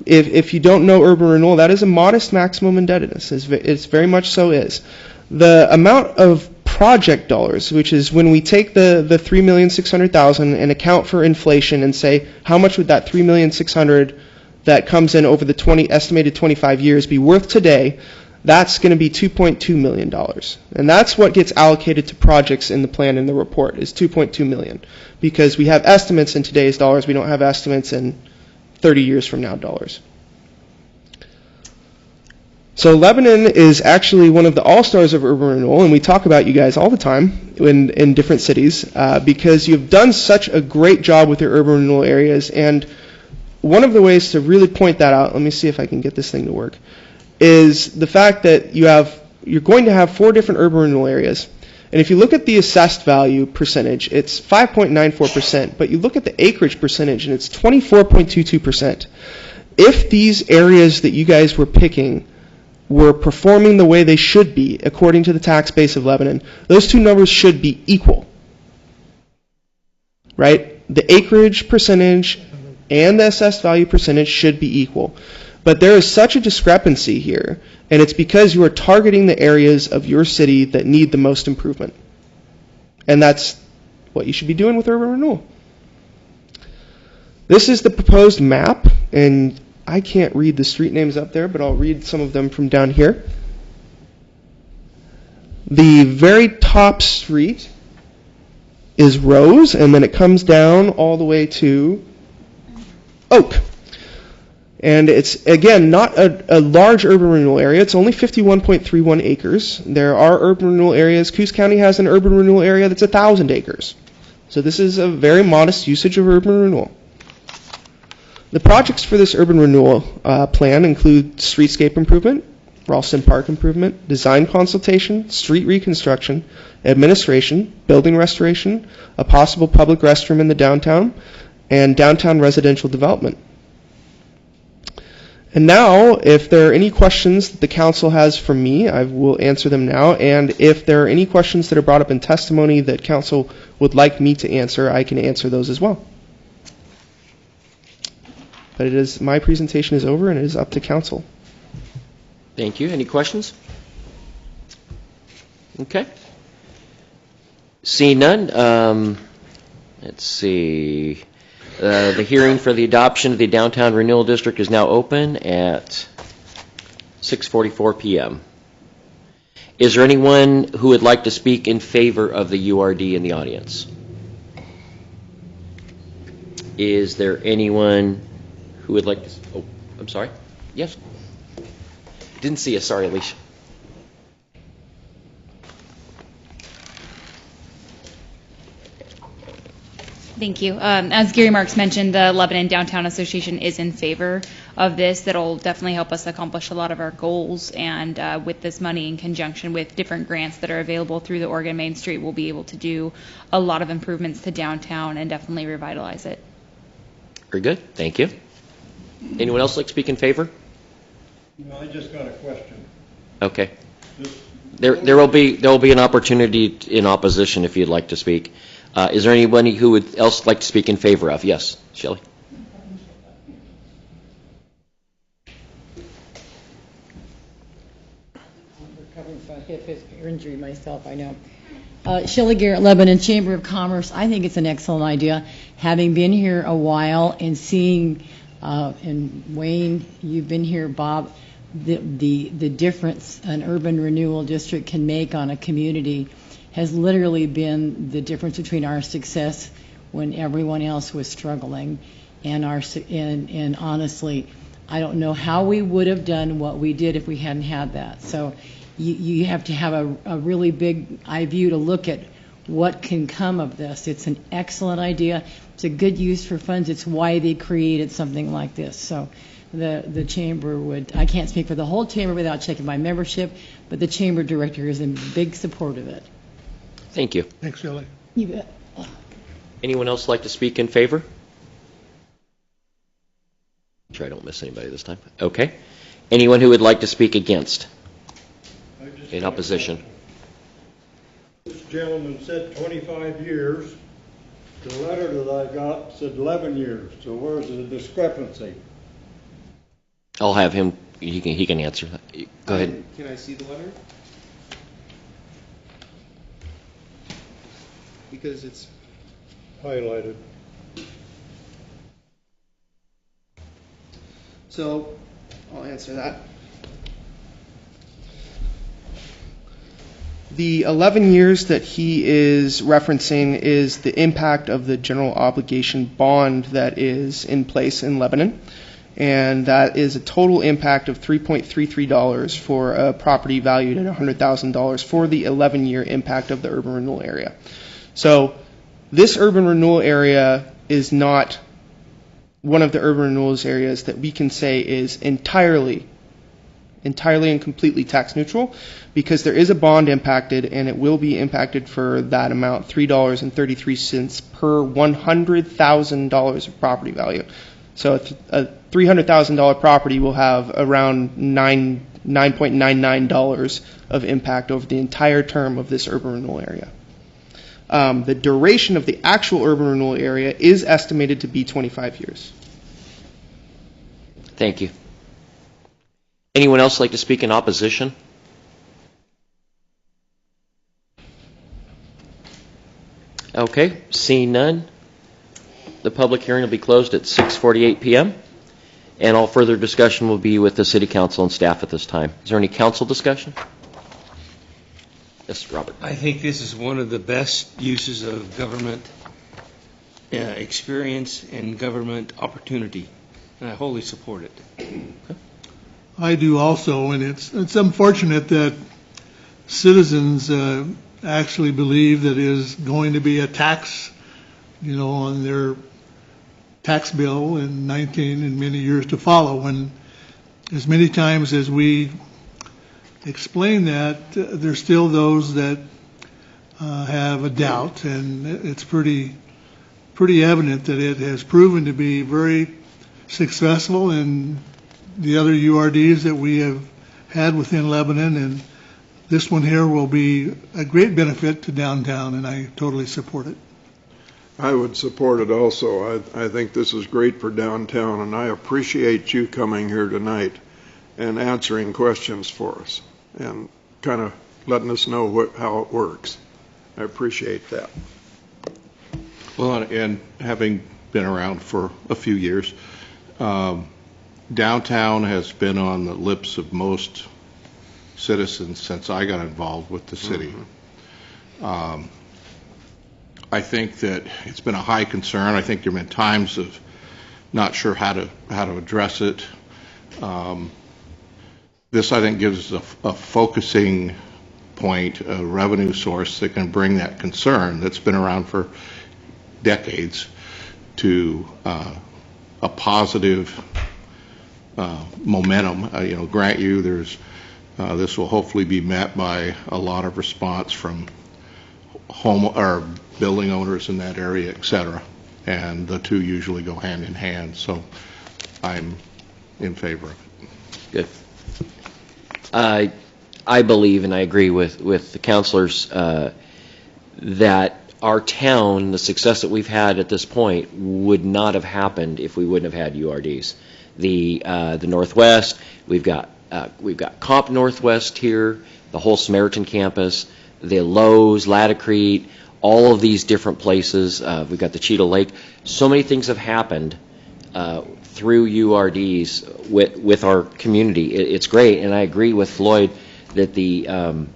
if you don't know urban renewal, that is a modest maximum indebtedness. It's very much so is. The amount of project dollars, which is when we take the $3,600,000 and account for inflation and say how much would that $3,600,000 that comes in over the estimated 25 years be worth today, that's going to be $2.2 million. And that's what gets allocated to projects in the plan in the report, is $2.2 million. Because we have estimates in today's dollars, we don't have estimates in 30 years from now dollars. So Lebanon is actually one of the all-stars of urban renewal, and we talk about you guys all the time in different cities because you've done such a great job with your urban renewal areas. And one of the ways to really point that out, let me see if I can get this thing to work, is the fact that you're going to have 4 different urban renewal areas. And if you look at the assessed value percentage, it's 5.94%, but you look at the acreage percentage and it's 24.22%. If these areas that you guys were picking were performing the way they should be, according to the tax base of Lebanon, those two numbers should be equal. Right? The acreage percentage and the assessed value percentage should be equal. But there is such a discrepancy here, and it's because you are targeting the areas of your city that need the most improvement. And that's what you should be doing with urban renewal. This is the proposed map, and I can't read the street names up there, but I'll read some of them from down here. The very top street is Rose, and then it comes down all the way to Oak. And it's, again, not a large urban renewal area. It's only 51.31 acres. There are urban renewal areas. Coos County has an urban renewal area that's 1,000 acres. So this is a very modest usage of urban renewal. The projects for this urban renewal plan include streetscape improvement, Ralston Park improvement, design consultation, street reconstruction, administration, building restoration, a possible public restroom in the downtown, and downtown residential development. And now, if there are any questions that the council has for me, I will answer them now. And if there are any questions that are brought up in testimony that council would like me to answer, I can answer those as well. But my presentation is over, and it is up to council. Thank you. Any questions? Okay. Seeing none, let's see. The hearing for the adoption of the Downtown Renewal District is now open at 6:44 p.m. Is there anyone who would like to speak in favor of the URD in the audience? Is there anyone who would like to, oh, I'm sorry. Yes. Didn't see you. Sorry, Alicia. Thank you. As Gary Marks mentioned, the Lebanon Downtown Association is in favor of this. That'll definitely help us accomplish a lot of our goals. And with this money, in conjunction with different grants that are available through the Oregon Main Street, we'll be able to do a lot of improvements to downtown and definitely revitalize it. Very good. Thank you. Anyone else like to speak in favor? No, I just got a question. Okay. There will be an opportunity in opposition if you'd like to speak. Is there anybody who would else like to speak in favor of? Yes, Shelley. I'm recovering from a hip injury myself, I know. Shelley Garrett, Lebanon Chamber of Commerce. I think it's an excellent idea. Having been here a while and seeing, and Wayne, you've been here, Bob, the difference an urban renewal district can make on a community has literally been the difference between our success when everyone else was struggling, and honestly, I don't know how we would have done what we did if we hadn't had that. So you have to have a really big eye view to look at what can come of this. It's an excellent idea. It's a good use for funds. It's why they created something like this. So the chamber would, I can't speak for the whole chamber without checking my membership, but the chamber director is in big support of it. Thank you. Thanks, Shelley. You bet. Anyone else like to speak in favor? Sure I don't miss anybody this time. Okay. Anyone who would like to speak against? In opposition? This gentleman said 25 years. The letter that I got said 11 years. So where's the discrepancy? I'll have him, he can answer that. Go ahead. Can I see the letter? Because it's Highlighted. So, I'll answer that. The 11 years that he is referencing is the impact of the general obligation bond that is in place in Lebanon. And that is a total impact of $3.33 for a property valued at $100,000 for the 11-year impact of the urban renewal area. So this urban renewal area is not one of the urban renewals areas that we can say is entirely and completely tax neutral, because there is a bond impacted, and it will be impacted for that amount, $3.33 per $100,000 of property value. So a $300,000 property will have around $9.99 of impact over the entire term of this urban renewal area. The duration of the actual urban renewal area is estimated to be 25 years. Thank you. Anyone else like to speak in opposition? Okay, seeing none, the public hearing will be closed at 6:48 p.m. and all further discussion will be with the City Council and staff at this time. Is there any council discussion? Yes, Robert. I think this is one of the best uses of government experience and government opportunity, and I wholly support it. I do also, and it's unfortunate that citizens actually believe that it is going to be a tax, on their tax bill in 19 and many years to follow. And as many times as we explain that, there's still those that have a doubt, and it's pretty evident that it has proven to be very successful in the other URDs that we have had within Lebanon, and this one here will be a great benefit to downtown, and I totally support it. I would support it also. I think this is great for downtown, and I appreciate you coming here tonight and answering questions for us and kind of letting us know how it works. I appreciate that. Well, and having been around for a few years, downtown has been on the lips of most citizens since I got involved with the city. I think that it's been a high concern. I think there have been times of not sure how to address it. This, I think, gives us a focusing point, a revenue source that can bring that concern that's been around for decades to a positive momentum. Grant you, this will hopefully be met by a lot of response from home or building owners in that area, et cetera. And the two usually go hand in hand. So I'm in favor of it. Good. I believe, and I agree with the counselors, that our town, the success that we've had at this point, would not have happened if we wouldn't have had URDs. The Northwest, we've got Comp Northwest here, the whole Samaritan campus, the Lowe's, Latacrete, all of these different places. We've got the Cheetah Lake. So many things have happened through URDs with our community. It's great, and I agree with Floyd that the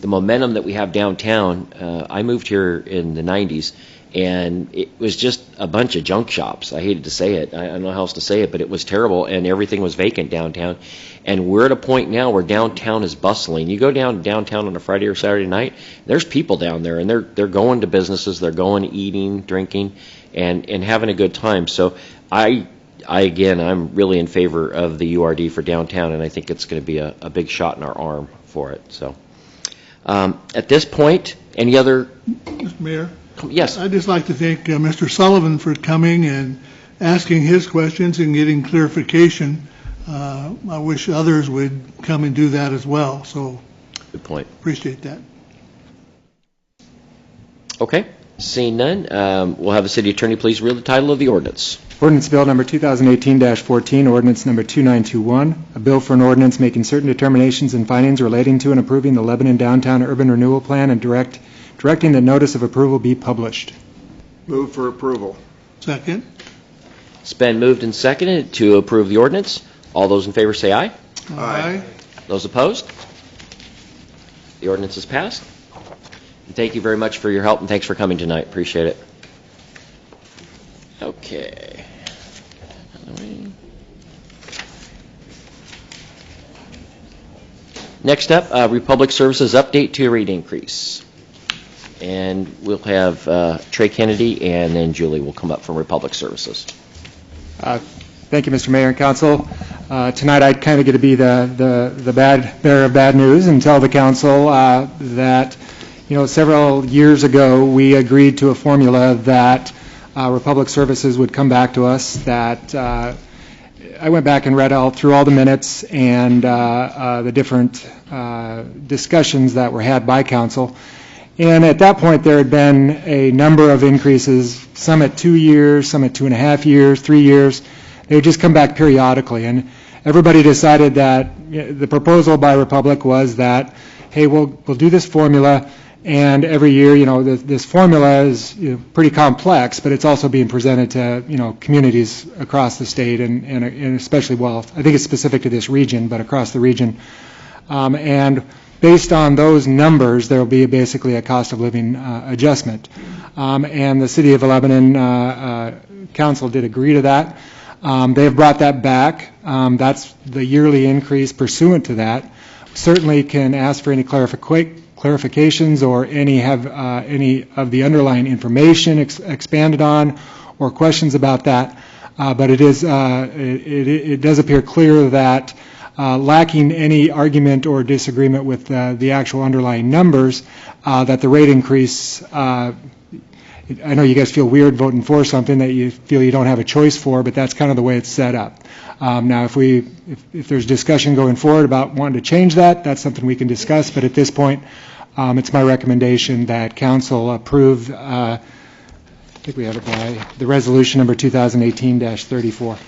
momentum that we have downtown. I moved here in the 90s, and it was just a bunch of junk shops. I hated to say it. I don't know how else to say it, but it was terrible, and everything was vacant downtown. And we're at a point now where downtown is bustling. You go downtown on a Friday or Saturday night, there's people down there, and they're going to businesses, they're going eating, drinking, and having a good time. So again, I'm really in favor of the URD for downtown, and I think it's going to be a big shot in our arm for it. So at this point, any other? Mr. Mayor? Yes. I'd just like to thank Mr. Sullivan for coming and asking his questions and getting clarification. I wish others would come and do that as well. So, good point. Appreciate that. Okay. Seeing none, we'll have the city attorney please read the title of the ordinance. Ordinance Bill number 2018-14, ordinance number 2921, a bill for an ordinance making certain determinations and findings relating to and approving the Lebanon Downtown Urban Renewal Plan and directing the notice of approval be published. Move for approval. Second. It's been moved and seconded to approve the ordinance. All those in favor say aye. Aye. Those opposed? The ordinance is passed. And thank you very much for your help, and thanks for coming tonight. Appreciate it. Okay. Next up, Republic Services update to rate increase. And we'll have Trey Kennedy, and then Julie will come up from Republic Services. Thank you, Mr. Mayor and Council. Tonight I kind of get to be the bad bearer of bad news and tell the Council that, several years ago we agreed to a formula that Republic Services would come back to us. That I went back and read through all the minutes and the different discussions that were had by Council. And at that point, there had been a number of increases, some at 2 years, some at 2.5 years, 3 years. They would just come back periodically. And everybody decided that the proposal by Republic was that, hey, we'll do this formula, and every year, this formula is pretty complex, but it's also being presented to, communities across the state and especially, I think it's specific to this region, but across the region. And based on those numbers, there will be basically a cost of living adjustment. And the City of Lebanon Council did agree to that. They have brought that back. That's the yearly increase pursuant to that. Certainly can ask for any clarifications or any of the underlying information expanded on or questions about that. But it does appear clear that lacking any argument or disagreement with the actual underlying numbers, that the rate increase, I know you guys feel weird voting for something that you feel you don't have a choice for, but that's kind of the way it's set up. Now, if there's discussion going forward about wanting to change that, that's something we can discuss. But at this point, it's my recommendation that Council approve, I think we have it by the resolution number 2018-34.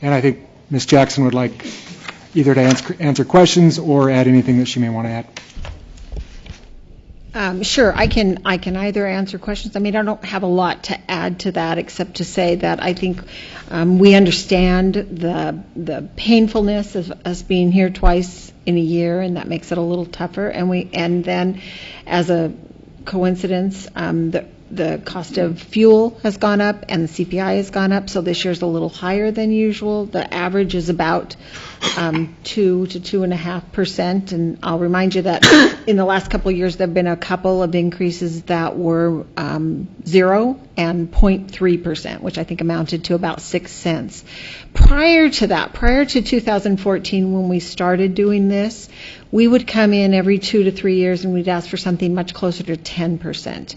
And I think Ms. Jackson would like either to answer questions or add anything that she may want to Sure, I can either answer questions. I mean, I don't have a lot to add to that except to say that I think we understand the painfulness of us being here twice in a year, and that makes it a little tougher. And then, as a coincidence, the cost of fuel has gone up and the CPI has gone up, so this year's a little higher than usual. The average is about 2 to 2.5%, and I'll remind you that in the last couple of years there have been a couple of increases that were 0 and 0.3%, which I think amounted to about 6 cents. Prior to that, prior to 2014, when we started doing this, we would come in every 2 to 3 years and we'd ask for something much closer to 10%.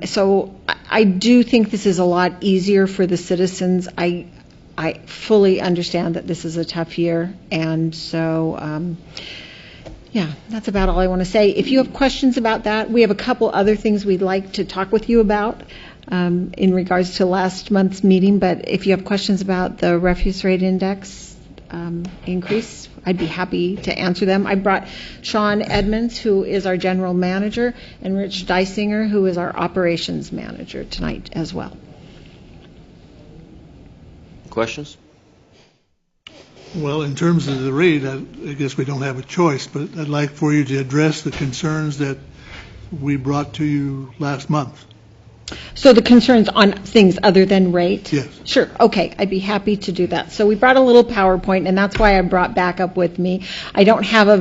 So I do think this is a lot easier for the citizens. I fully understand that this is a tough year, and so yeah, that's about all I want to say. If you have questions about that, we have a couple other things we'd like to talk with you about in regards to last month's meeting, but if you have questions about the refuse rate index increase, I'd be happy to answer them. I brought Sean Edmonds, who is our general manager, and Rich Dysinger, who is our operations manager, tonight as well. Questions? Well, in terms of the rate, I guess we don't have a choice, but I'd like for you to address the concerns that we brought to you last month. So the concerns on things other than rate? Yes. Sure. Okay. I'd be happy to do that. So we brought a little PowerPoint, and that's why I brought backup with me. I don't have a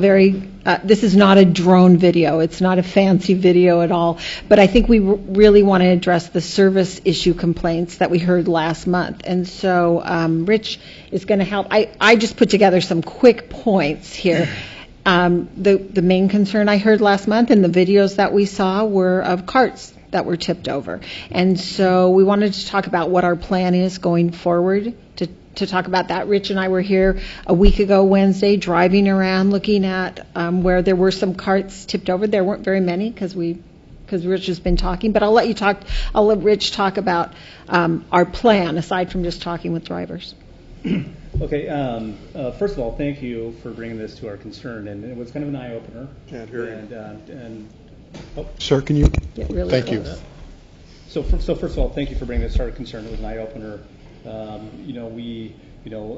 this is not a drone video. It's not a fancy video at all. But I think we really want to address the service issue complaints that we heard last month. And so Rich is going to help. I just put together some quick points here. The main concern I heard last month and the videos that we saw were of carts that were tipped over. And so we wanted to talk about what our plan is going forward to talk about that. Rich and I were here a week ago Wednesday driving around looking at where there were some carts tipped over. There weren't very many because Rich has been talking, but I'll let Rich talk about our plan aside from just talking with drivers. Okay, first of all, thank you for bringing this to our concern, and it was kind of an eye-opener. Can't hear you. Sir, can you? Really thank you. So first of all, thank you for bringing this to our concern. It was an eye-opener.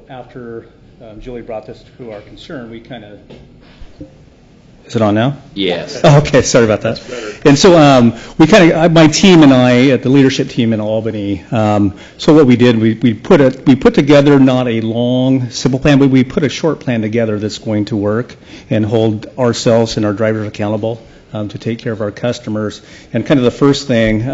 After Julie brought this to our concern, we kind of. Is it on now? Yes. Oh, okay, sorry about that. And so we kind of, my team and I, the leadership team in Albany. So what we did, we put together not a long, simple plan, but we put a short plan together that's going to work and hold ourselves and our drivers accountable to take care of our customers. And kind of the first thing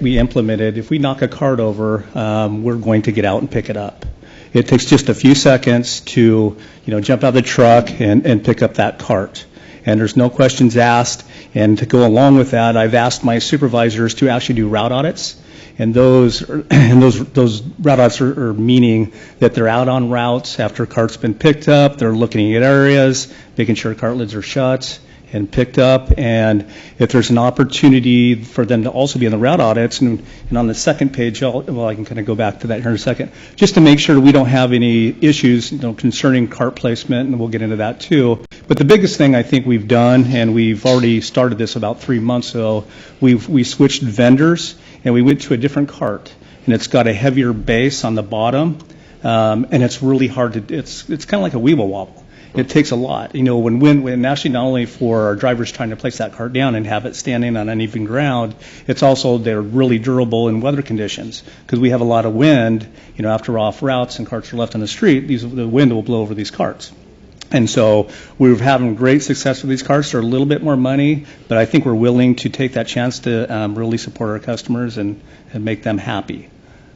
we implemented, if we knock a cart over, we're going to get out and pick it up. It takes just a few seconds to, jump out of the truck and pick up that cart. And there's no questions asked. And to go along with that, I've asked my supervisors to actually do route audits. And those route audits are meaning that they're out on routes after a cart's been picked up. They're looking at areas, making sure cart lids are shut and picked up, and if there's an opportunity for them to also be in the route audits, and on the second page, I can kind of go back to that here in a second, just to make sure we don't have any issues concerning cart placement, and we'll get into that too. But the biggest thing I think we've done, and we've already started this about 3 months ago, we switched vendors, and we went to a different cart, and it's got a heavier base on the bottom, and it's really hard to, it's kind of like a weeble wobble. It takes a lot, when actually not only for our drivers trying to place that cart down and have it standing on uneven ground, it's also they're really durable in weather conditions because we have a lot of wind, after we're off routes and carts are left on the street, the wind will blow over these carts. And so we're having great success with these carts. They're a little bit more money, but I think we're willing to take that chance to really support our customers and make them happy.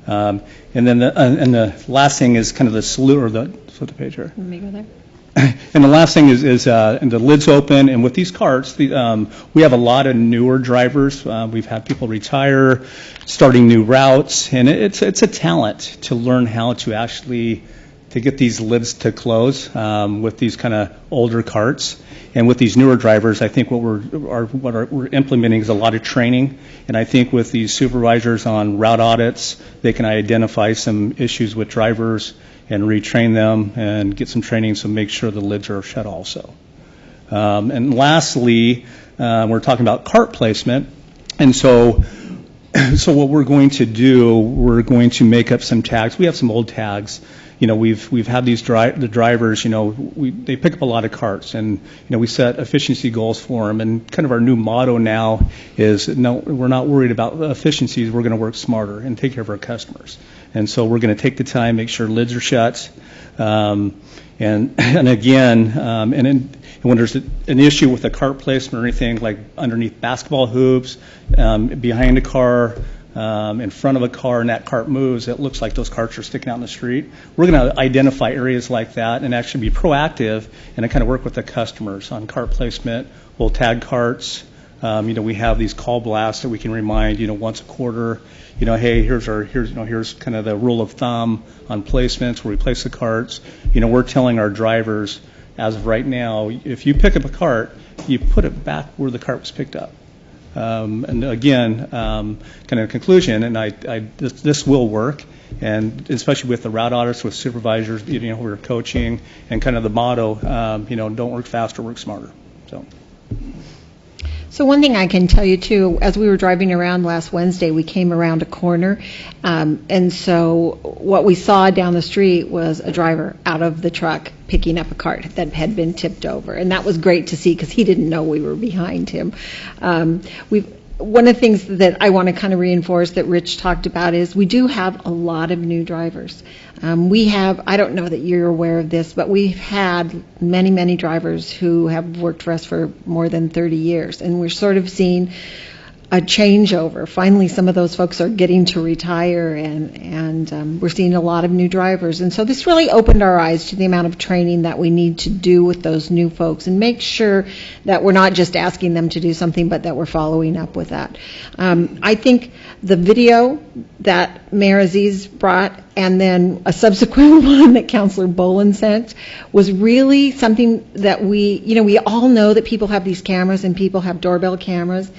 And then the last thing is kind of the solution, flip the page here. Let me go there. And the last thing is and the lid's open, and with these carts, we have a lot of newer drivers. We've had people retire, starting new routes, and it's a talent to learn how to actually to get these lids to close with these kind of older carts. And with these newer drivers, I think what we're implementing is a lot of training. And I think with these supervisors on route audits, they can identify some issues with drivers and retrain them and get some training to make sure the lids are shut also. And lastly, we're talking about cart placement. And so what we're going to do, we're going to make up some tags. We have some old tags. We've had these the drivers, they pick up a lot of carts, and we set efficiency goals for them. And kind of our new motto now is, no, we're not worried about efficiencies. We're going to work smarter and take care of our customers. And so we're going to take the time, make sure lids are shut. And again, when there's an issue with a cart placement or anything like underneath basketball hoops, behind a car, in front of a car, and that cart moves, it looks like those carts are sticking out in the street. We're going to identify areas like that and actually be proactive and kind of work with the customers on cart placement. We'll tag carts. We have these call blasts that we can remind, once a quarter, hey, here's kind of the rule of thumb on placements where we place the carts. We're telling our drivers, as of right now, if you pick up a cart, you put it back where the cart was picked up. And again, kind of conclusion, and this will work, and especially with the route audits, with supervisors, we're coaching, and kind of the motto, don't work faster, work smarter. So one thing I can tell you too, as we were driving around last Wednesday, we came around a corner, and so what we saw down the street was a driver out of the truck picking up a cart that had been tipped over, and that was great to see because he didn't know we were behind him. One of the things that I want to kind of reinforce that Rich talked about is we do have a lot of new drivers. We have, I don't know that you're aware of this, but we've had many, many drivers who have worked for us for more than 30 years, and we're sort of seeing a changeover. Finally, some of those folks are getting to retire, and we're seeing a lot of new drivers. And so this really opened our eyes to the amount of training that we need to do with those new folks and make sure that we're not just asking them to do something, but that we're following up with that. I think the video that Mayor Aziz brought and then a subsequent one that Councilor Bolin sent was really something that we all know that people have these cameras and people have doorbell cameras,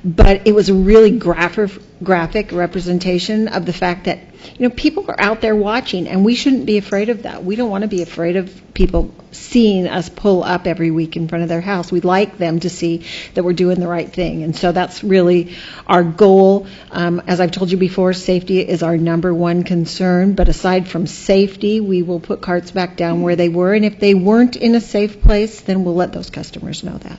but it was a really graphic representation of the fact that people are out there watching, and we shouldn't be afraid of that. We don't want to be afraid of people seeing us pull up every week in front of their house. We'd like them to see that we're doing the right thing, and so that's really our goal. As I've told you before, safety is our number one concern, but aside from safety, we will put carts back down where they were, and if they weren't in a safe place, then we'll let those customers know that.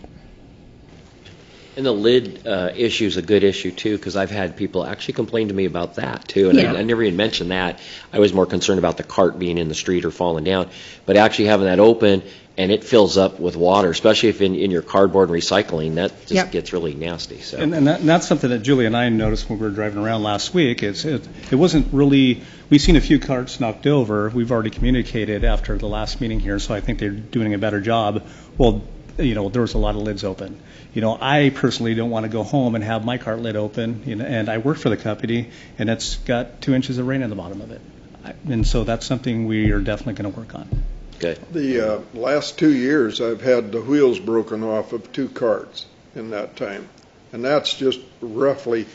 And the lid issue is a good issue, too, because I've had people actually complain to me about that, too. And I never even mentioned that. I was more concerned about the cart being in the street or falling down. But actually having that open and it fills up with water, especially if in your cardboard recycling, that just gets really nasty. So. And that's something that Julie and I noticed when we were driving around last week. It wasn't really, we've seen a few carts knocked over. We've already communicated after the last meeting here, so I think they're doing a better job. Well, there was a lot of lids open. I personally don't want to go home and have my cart lid open, and I work for the company, and it's got 2 inches of rain in the bottom of it. And so that's something we are definitely going to work on. Okay. The last 2 years, I've had the wheels broken off of 2 carts in that time. And that's just roughly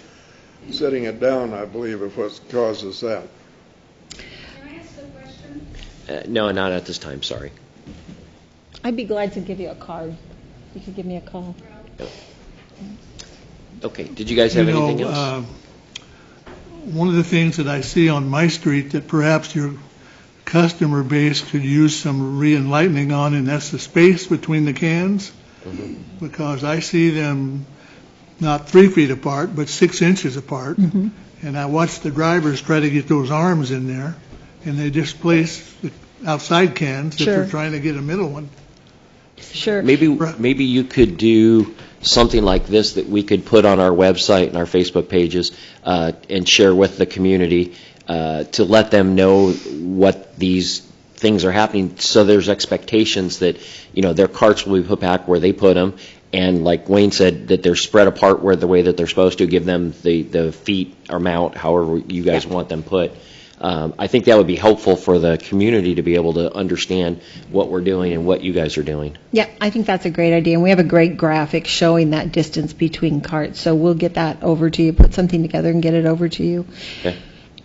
setting it down, I believe, is what causes that. Can I ask a question? No, not at this time, sorry. I'd be glad to give you a card. You could give me a call. Okay, did you guys have anything else? One of the things that I see on my street that perhaps your customer base could use some re-enlightening on, and that's the space between the cans, because I see them not 3 feet apart, but 6 inches apart, and I watch the drivers try to get those arms in there, and they just place the outside cans if they're trying to get a middle one. Sure. Maybe you could do something like this that we could put on our website and our Facebook pages and share with the community to let them know what these things are happening, so there's expectations that their carts will be put back where they put them, and like Wayne said, that they're spread apart the way that they're supposed to. Give them the feet or mount, however you guys want them put. I think that would be helpful for the community to be able to understand what we're doing and what you guys are doing. Yeah, I think that's a great idea. And we have a great graphic showing that distance between carts. So we'll get that over to you, put something together and get it over to you.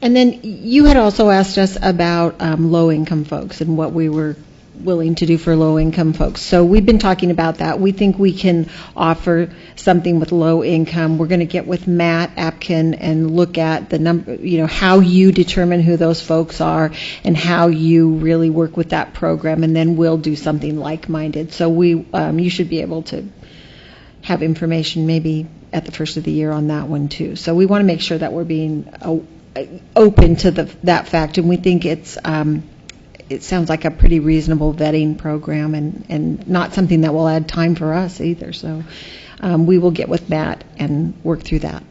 And then you had also asked us about low-income folks and what we were willing to do for low-income folks. So we've been talking about that. We think we can offer something with low income. We're going to get with Matt Apkin and look at the number, how you determine who those folks are and how you really work with that program, and then we'll do something like-minded. So you should be able to have information maybe at the first of the year on that one too. So we want to make sure that we're being open to that fact, and we think it sounds like a pretty reasonable vetting program and not something that will add time for us either. So we will get with Matt and work through that.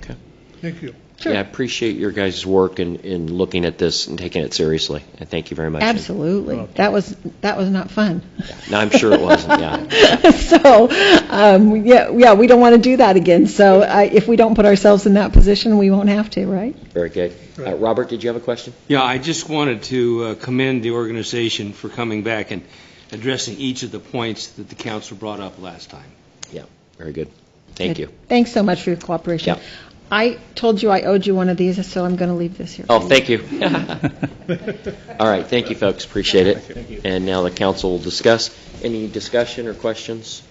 Okay. Thank you. Sure. Yeah, I appreciate your guys' work in looking at this and taking it seriously. And thank you very much. Absolutely. That was not fun. No, I'm sure it wasn't, yeah. So, we don't want to do that again. So if we don't put ourselves in that position, we won't have to, right? Very good. Robert, did you have a question? Yeah, I just wanted to commend the organization for coming back and addressing each of the points that the council brought up last time. Yeah, very good. Thank you. Thank so much for your cooperation. Yeah. I told you I owed you one of these, so I'm going to leave this here. Oh, thank you. All right, thank you, folks. Appreciate it. Thank you. And now the council will discuss. Any discussion or questions?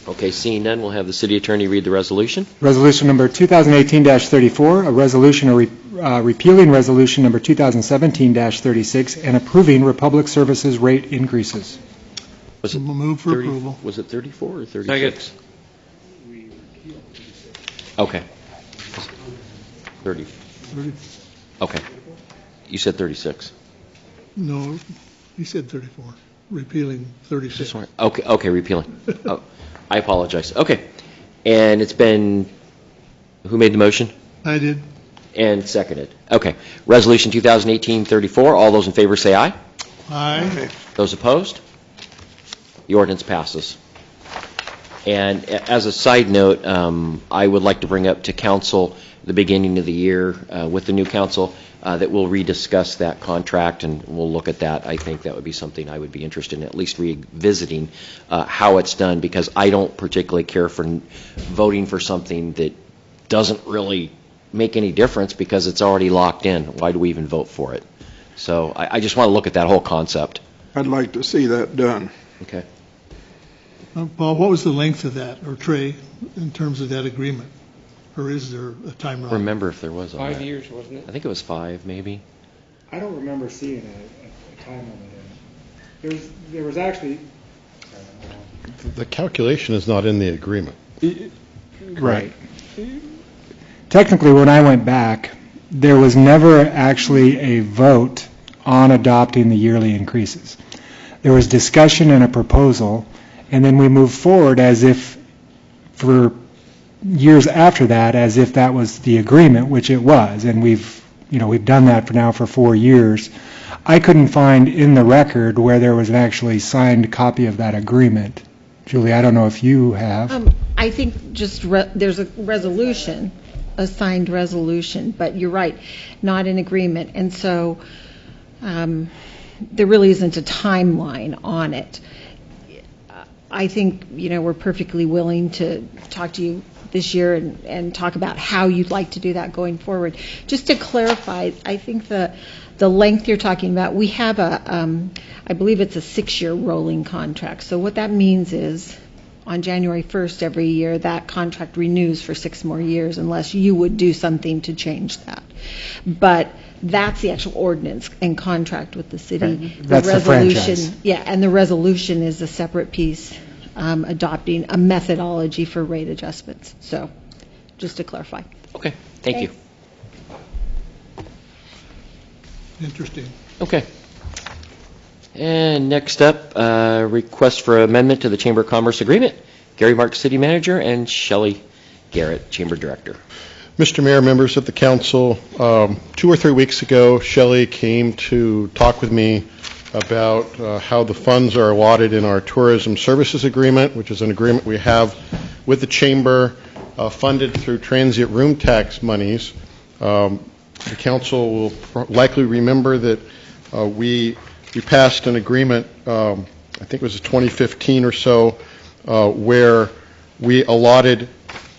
Okay, seeing none, we'll have the city attorney read the resolution. Resolution number 2018-34, a resolution repealing resolution number 2017-36 and approving Republic Services rate increases. Was it Move for approval. Was it 34 or 36? Okay. 30. Okay. You said 36. No, he said 34, repealing 36. Okay, repealing. Oh, I apologize. Okay. And it's been, who made the motion? I did. And seconded. Okay. Resolution 2018-34. All those in favor say aye. Aye. Those opposed? The ordinance passes. And as a side note, I would like to bring up to council the beginning of the year with the new council that we'll rediscuss that contract and we'll look at that. I think that would be something I would be interested in, at least revisiting how it's done, because I don't particularly care for voting for something that doesn't really make any difference because it's already locked in. Why do we even vote for it? So I just want to look at that whole concept. I'd like to see that done. Okay. Paul, what was the length of that, or Trey, in terms of that agreement? Or is there a time I limit? don't remember if there was on 5 that. years, wasn't it? I think it was 5, maybe. I don't remember seeing a time limit in it. There was actually... The calculation is not in the agreement. Right. Technically, when I went back, there was never actually a vote on adopting the yearly increases. There was discussion and a proposal, and then we moved forward as if, for years after that, as if that was the agreement, which it was, and we've done that for 4 years. I couldn't find in the record where there was an actually signed copy of that agreement. Julie, I don't know if you have. I think just there's a resolution, a signed resolution, but you're right, not an agreement. And so there really isn't a timeline on it. I think, we're perfectly willing to talk to you this year and talk about how you'd like to do that going forward. Just to clarify, I think the length you're talking about, we have I believe it's a 6-year rolling contract. So what that means is on January 1st every year, that contract renews for 6 more years unless you would do something to change that. But that's the actual ordinance and contract with the city. Right. That's the franchise. Yeah, and the resolution is a separate piece adopting a methodology for rate adjustments. So just to clarify. Okay, thank you. Interesting. Okay. And next up, request for amendment to the Chamber of Commerce agreement. Gary Marks, City Manager, and Shelley Garrett, Chamber Director. Mr. Mayor, members of the council, 2 or 3 weeks ago, Shelley came to talk with me about how the funds are allotted in our tourism services agreement, which is an agreement we have with the Chamber, funded through transient room tax monies. The council will likely remember that we passed an agreement, I think it was 2015 or so, where we allotted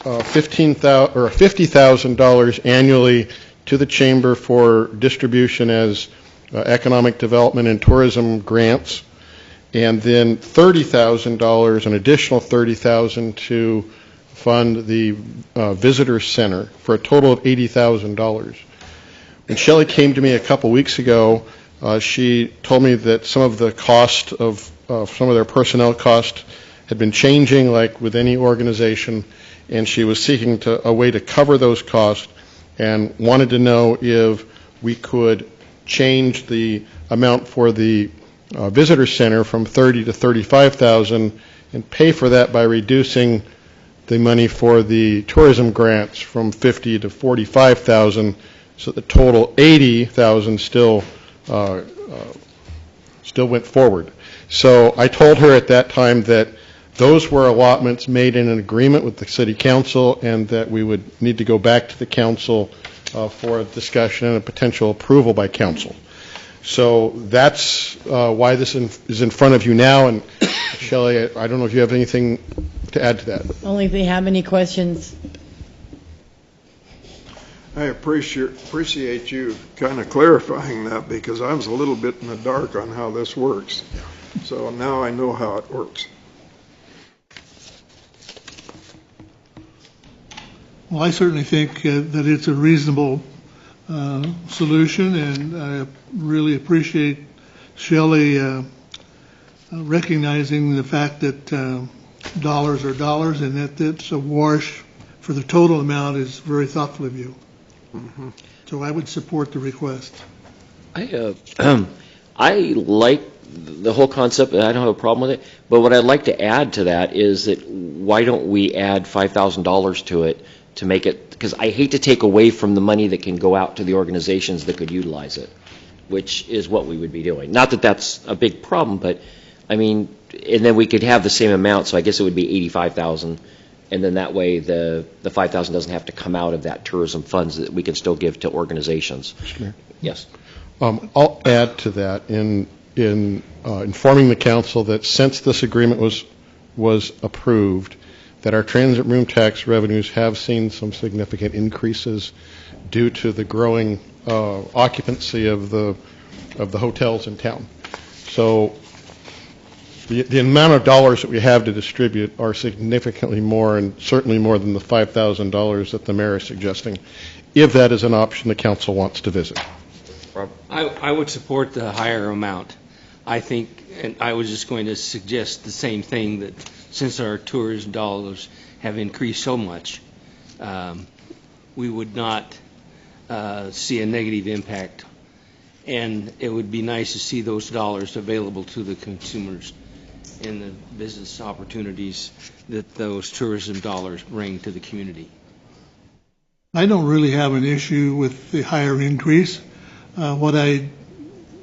$50,000 annually to the Chamber for distribution as economic development and tourism grants, and then $30,000, an additional $30,000 to fund the visitor center for a total of $80,000. When Shelley came to me a couple weeks ago, she told me that some of the cost of some of their personnel cost had been changing, like with any organization, and she was seeking a way to cover those costs and wanted to know if we could change the amount for the visitor center from $30,000 to $35,000 and pay for that by reducing the money for the tourism grants from $50,000 to $45,000, so the total $80,000 still went forward. So I told her at that time that those were allotments made in an agreement with the City Council, and that we would need to go back to the Council for a discussion and a potential approval by Council. So that's why this is in front of you now. And Shelley, I don't know if you have anything to add to that. Only if they have any questions. I appreciate you kind of clarifying that, because I was a little bit in the dark on how this works. So now I know how it works. Well, I certainly think that it's a reasonable solution, and I really appreciate Shelley recognizing the fact that dollars are dollars, and that it's a wash for the total amount is very thoughtful of you. Mm-hmm. So I would support the request. I like the whole concept, and I don't have a problem with it, but what I'd like to add to that is that why don't we add $5,000 to it to make it, because I hate to take away from the money that can go out to the organizations that could utilize it, which is what we would be doing. Not that that's a big problem, but I mean, and then we could have the same amount, so I guess it would be $85,000, and then that way the $5,000 doesn't have to come out of that tourism funds that we can still give to organizations. Sure. Yes. I'll add to that in informing the council that since this agreement was approved, that our transit room tax revenues have seen some significant increases due to the growing occupancy of the hotels in town. So the amount of dollars that we have to distribute are significantly more, and certainly more than the $5,000 that the mayor is suggesting, if that is an option the council wants to visit. I would support the higher amount. I think, and I was just going to suggest the same thing, that since our tourism dollars have increased so much, we would not see a negative impact. And it would be nice to see those dollars available to the consumers and the business opportunities that those tourism dollars bring to the community. I don't really have an issue with the higher increase. What I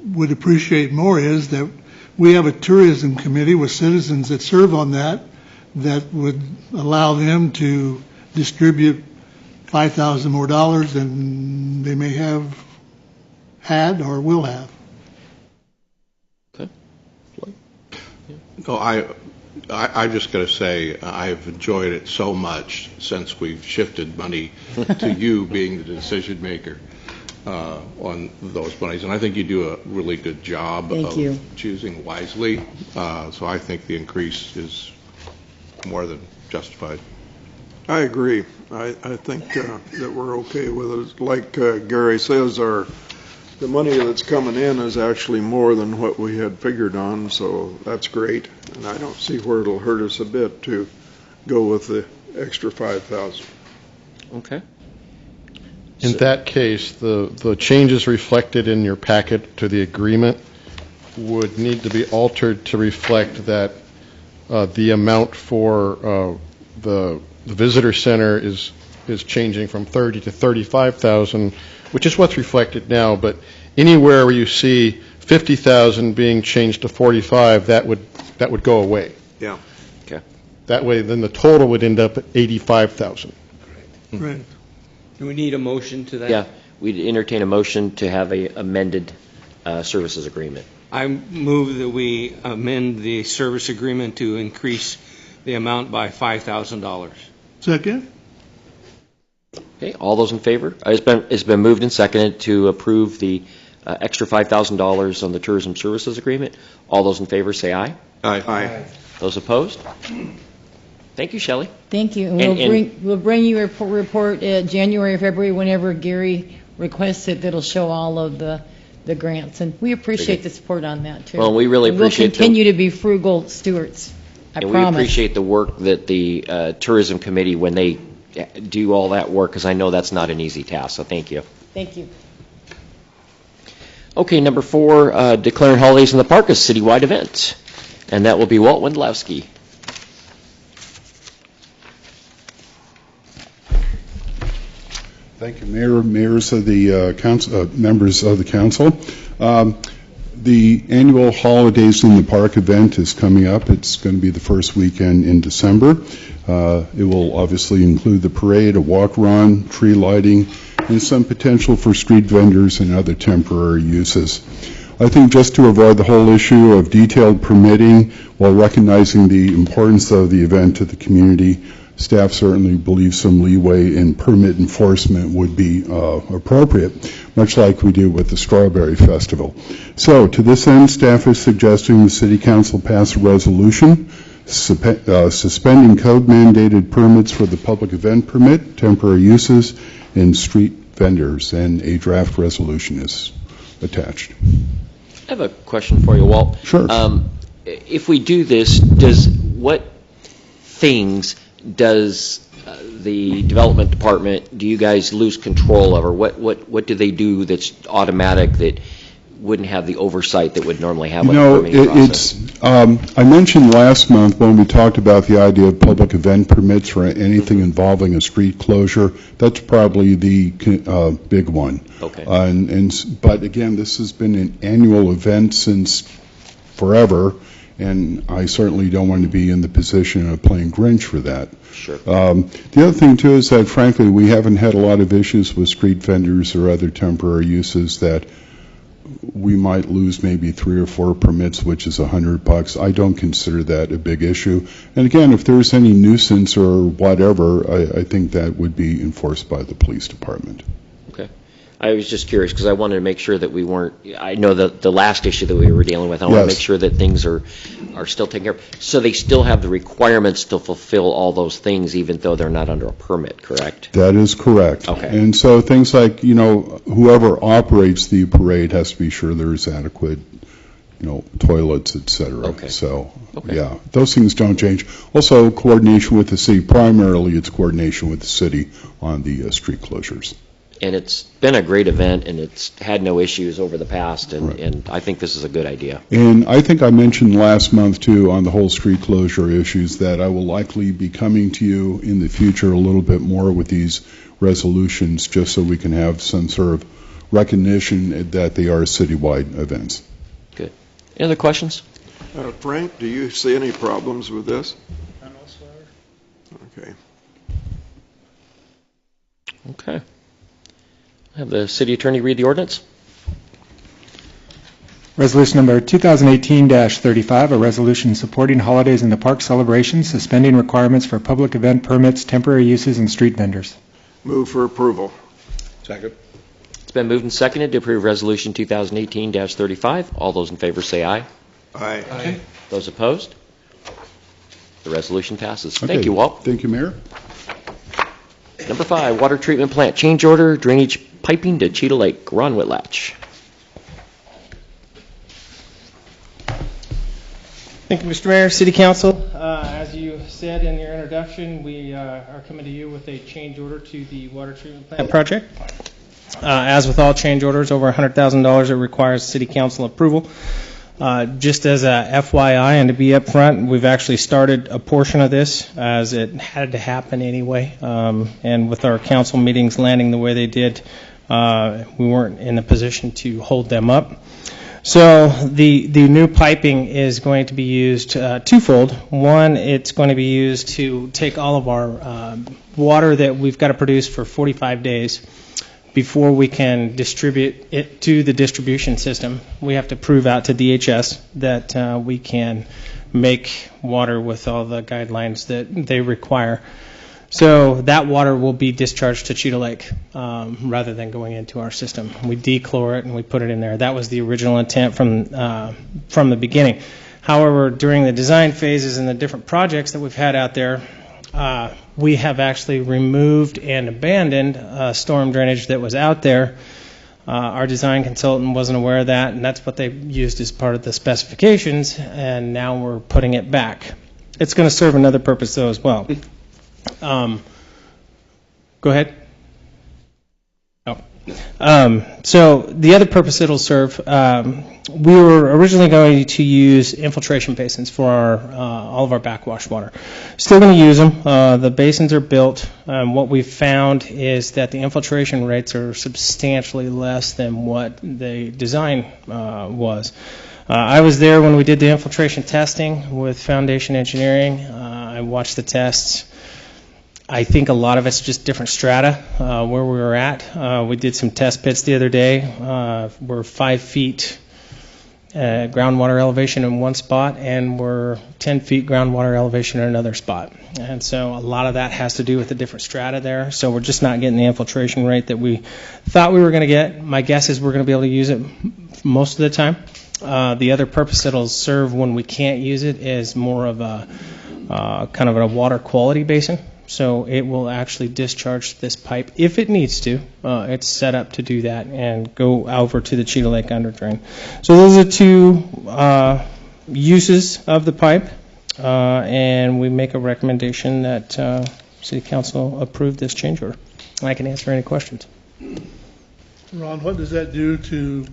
would appreciate more is that we have a tourism committee with citizens that serve on that would allow them to distribute $5,000 more than they may have had or will have. Okay. No, I'm just going to say I've enjoyed it so much since we've shifted money to you being the decision maker on those monies, and I think you do a really good job of choosing wisely. So I think the increase is more than justified. I agree. I think that we're okay with it. Like Gary says, the money that's coming in is actually more than what we had figured on, so that's great. And I don't see where it'll hurt us a bit to go with the extra $5,000. Okay. In that case, the changes reflected in your packet to the agreement would need to be altered to reflect that the amount for the visitor center is changing from $30,000 to $35,000, which is what's reflected now. But anywhere where you see $50,000 being changed to $45,000, that would go away. Yeah. Okay. That way, then the total would end up at $85,000. Right. Do we need a motion to that? Yeah, we'd entertain a motion to have a amended services agreement. I move that we amend the service agreement to increase the amount by $5,000. Second? Okay, all those in favor? It's been moved and seconded to approve the extra $5,000 on the tourism services agreement. All those in favor say aye. Aye. Those opposed? Thank you, Shelley. Thank you. And And- we'll bring you a report January or February, whenever Gary requests it, that'll show all of the grants. And we appreciate the support on that, too. Well, we really And appreciate we'll continue to be frugal stewards. I And promise. we appreciate the work that the tourism committee, when they do all that work, because I know that's not an easy task, so thank you. Thank you. Okay, number 4, declaring holidays in the park as citywide event, and that will be Walt Wendlowski. Thank you, Mayor, mayors of the council, members of the council. The annual Holidays in the Park event is coming up. It's going to be the first weekend in December. It will obviously include the parade, a walk-around, tree lighting, and some potential for street vendors and other temporary uses. I think just to avoid the whole issue of detailed permitting while recognizing the importance of the event to the community, staff certainly believes some leeway in permit enforcement would be appropriate, much like we do with the Strawberry Festival. So, to this end, staff is suggesting the City Council pass a resolution suspending code-mandated permits for the public event permit, temporary uses, and street vendors, and a draft resolution is attached. I have a question for you, Walt. Sure. If we do this, what things does the development department, do you guys lose control of, or what do they do that's automatic that wouldn't have the oversight that would normally have with the permitting process? I mentioned last month when we talked about the idea of public event permits for anything involving a street closure. That's probably the big one. Okay. But again, this has been an annual event since forever, and I certainly don't want to be in the position of playing Grinch for that. Sure. The other thing, too, is that, frankly, we haven't had a lot of issues with street vendors or other temporary uses that we might lose maybe 3 or 4 permits, which is $100. I don't consider that a big issue. And again, if there's any nuisance or whatever, I think that would be enforced by the police department. Okay. I was just curious because I wanted to make sure that we weren't, I know that the last issue that we were dealing with, I want to make sure that things are still taken care of. So they still have the requirements to fulfill all those things even though they're not under a permit, correct? That is correct. Okay. And so things like, whoever operates the parade has to be sure there's adequate, toilets, et cetera. Okay. So, yeah, those things don't change. Also, coordination with the city. Primarily, it's coordination with the city on the street closures. And it's been a great event, and it's had no issues over the past, and I think this is a good idea. And I think I mentioned last month, too, on the whole street closure issues, that I will likely be coming to you in the future a little bit more with these resolutions, just so we can have some sort of recognition that they are citywide events. Good. Any other questions? Frank, do you see any problems with this? Okay. Okay. Have the city attorney read the ordinance. Resolution number 2018-35, a resolution supporting holidays in the park celebrations, suspending requirements for public event permits, temporary uses, and street vendors. Move for approval. Second. It's been moved and seconded to approve Resolution 2018-35. All those in favor say aye. Aye. Aye. Those opposed? The resolution passes. Okay. Thank you, Walt. Thank you, Mayor. Number 5, water treatment plant change order, drainage piping to Cheetah Lake. Ron Whitlatch. Thank you, Mr. Mayor, City Council. As you said in your introduction, we are coming to you with a change order to the water treatment plant project. As with all change orders over $100,000, it requires City Council approval. Just as a FYI and to be upfront, we've actually started a portion of this as it had to happen anyway. And with our council meetings landing the way they did, we weren't in a position to hold them up. So the new piping is going to be used twofold. One, it's going to be used to take all of our water that we've got to produce for 45 days before we can distribute it to the distribution system. We have to prove out to DHS that we can make water with all the guidelines that they require. So that water will be discharged to Cheetah Lake rather than going into our system. We dechlor it and we put it in there. That was the original intent from the beginning. However, during the design phases and the different projects that we've had out there, we have actually removed and abandoned storm drainage that was out there. Our design consultant wasn't aware of that, and that's what they used as part of the specifications, and now we're putting it back. It's going to serve another purpose, though, as well. Go ahead. So the other purpose it'll serve, we were originally going to use infiltration basins for all of our backwash water. Still going to use them. The basins are built. What we've found is that the infiltration rates are substantially less than what the design was. I was there when we did the infiltration testing with Foundation Engineering. I watched the tests. I think a lot of it's just different strata where we were at. We did some test pits the other day. We're 5 feet groundwater elevation in one spot, and we're 10 feet groundwater elevation in another spot. And so a lot of that has to do with the different strata there. So we're just not getting the infiltration rate that we thought we were going to get. My guess is we're going to be able to use it most of the time. The other purpose it'll serve when we can't use it is more of a kind of a water quality basin. So it will actually discharge this pipe if it needs to. It's set up to do that and go over to the Cheetah Lake underdrain. So those are two uses of the pipe, and we make a recommendation that City Council approve this change order. I can answer any questions. Ron, what does that do to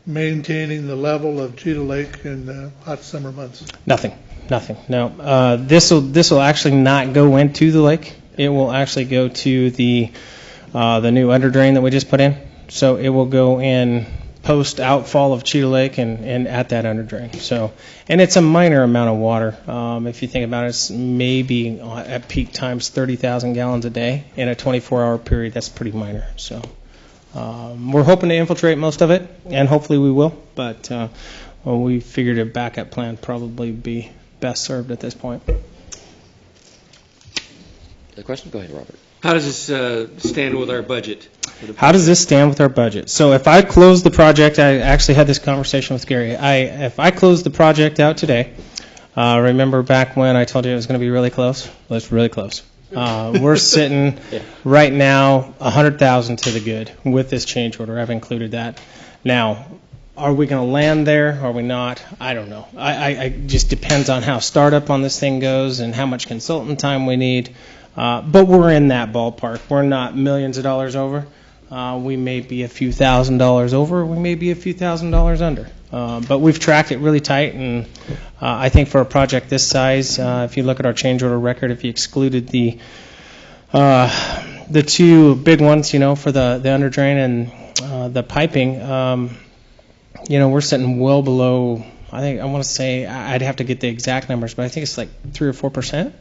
maintaining the level of Cheetah Lake in the hot summer months? Nothing. No. This will actually not go into the lake. It will actually go to the new underdrain that we just put in. So it will go in post outfall of Cheetah Lake and at that underdrain. So, and it's a minor amount of water. If you think about it, it's maybe at peak times 30,000 gallons a day in a 24-hour period. That's pretty minor. So we're hoping to infiltrate most of it, and hopefully we will. But we figured a backup plan probably be best served at this point. The question? Go ahead, Robert. How does this stand with our budget? How does this stand with our budget? So if I close the project, I actually had this conversation with Gary. If I close the project out today, remember back when I told you it was going to be really close? Well, it's really close. We're sitting right now $100,000 to the good with this change order. I've included that. Now, are we going to land there? Are we not? I don't know. I just depends on how startup on this thing goes and how much consultant time we need. But we're in that ballpark. We're not millions of dollars over. We may be a few $1,000s over. We may be a few $1,000s under. But we've tracked it really tight, and I think for a project this size, if you look at our change order record, if you excluded the two big ones, for the underdrain and the piping, we're sitting well below. I want to say I'd have to get the exact numbers, but I think it's like 3 or 4%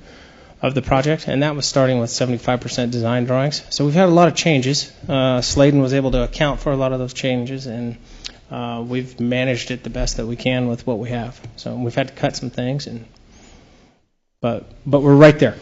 of the project, and that was starting with 75% design drawings. So we've had a lot of changes. Sladen was able to account for a lot of those changes, and we've managed it the best that we can with what we have. So we've had to cut some things, but we're right there.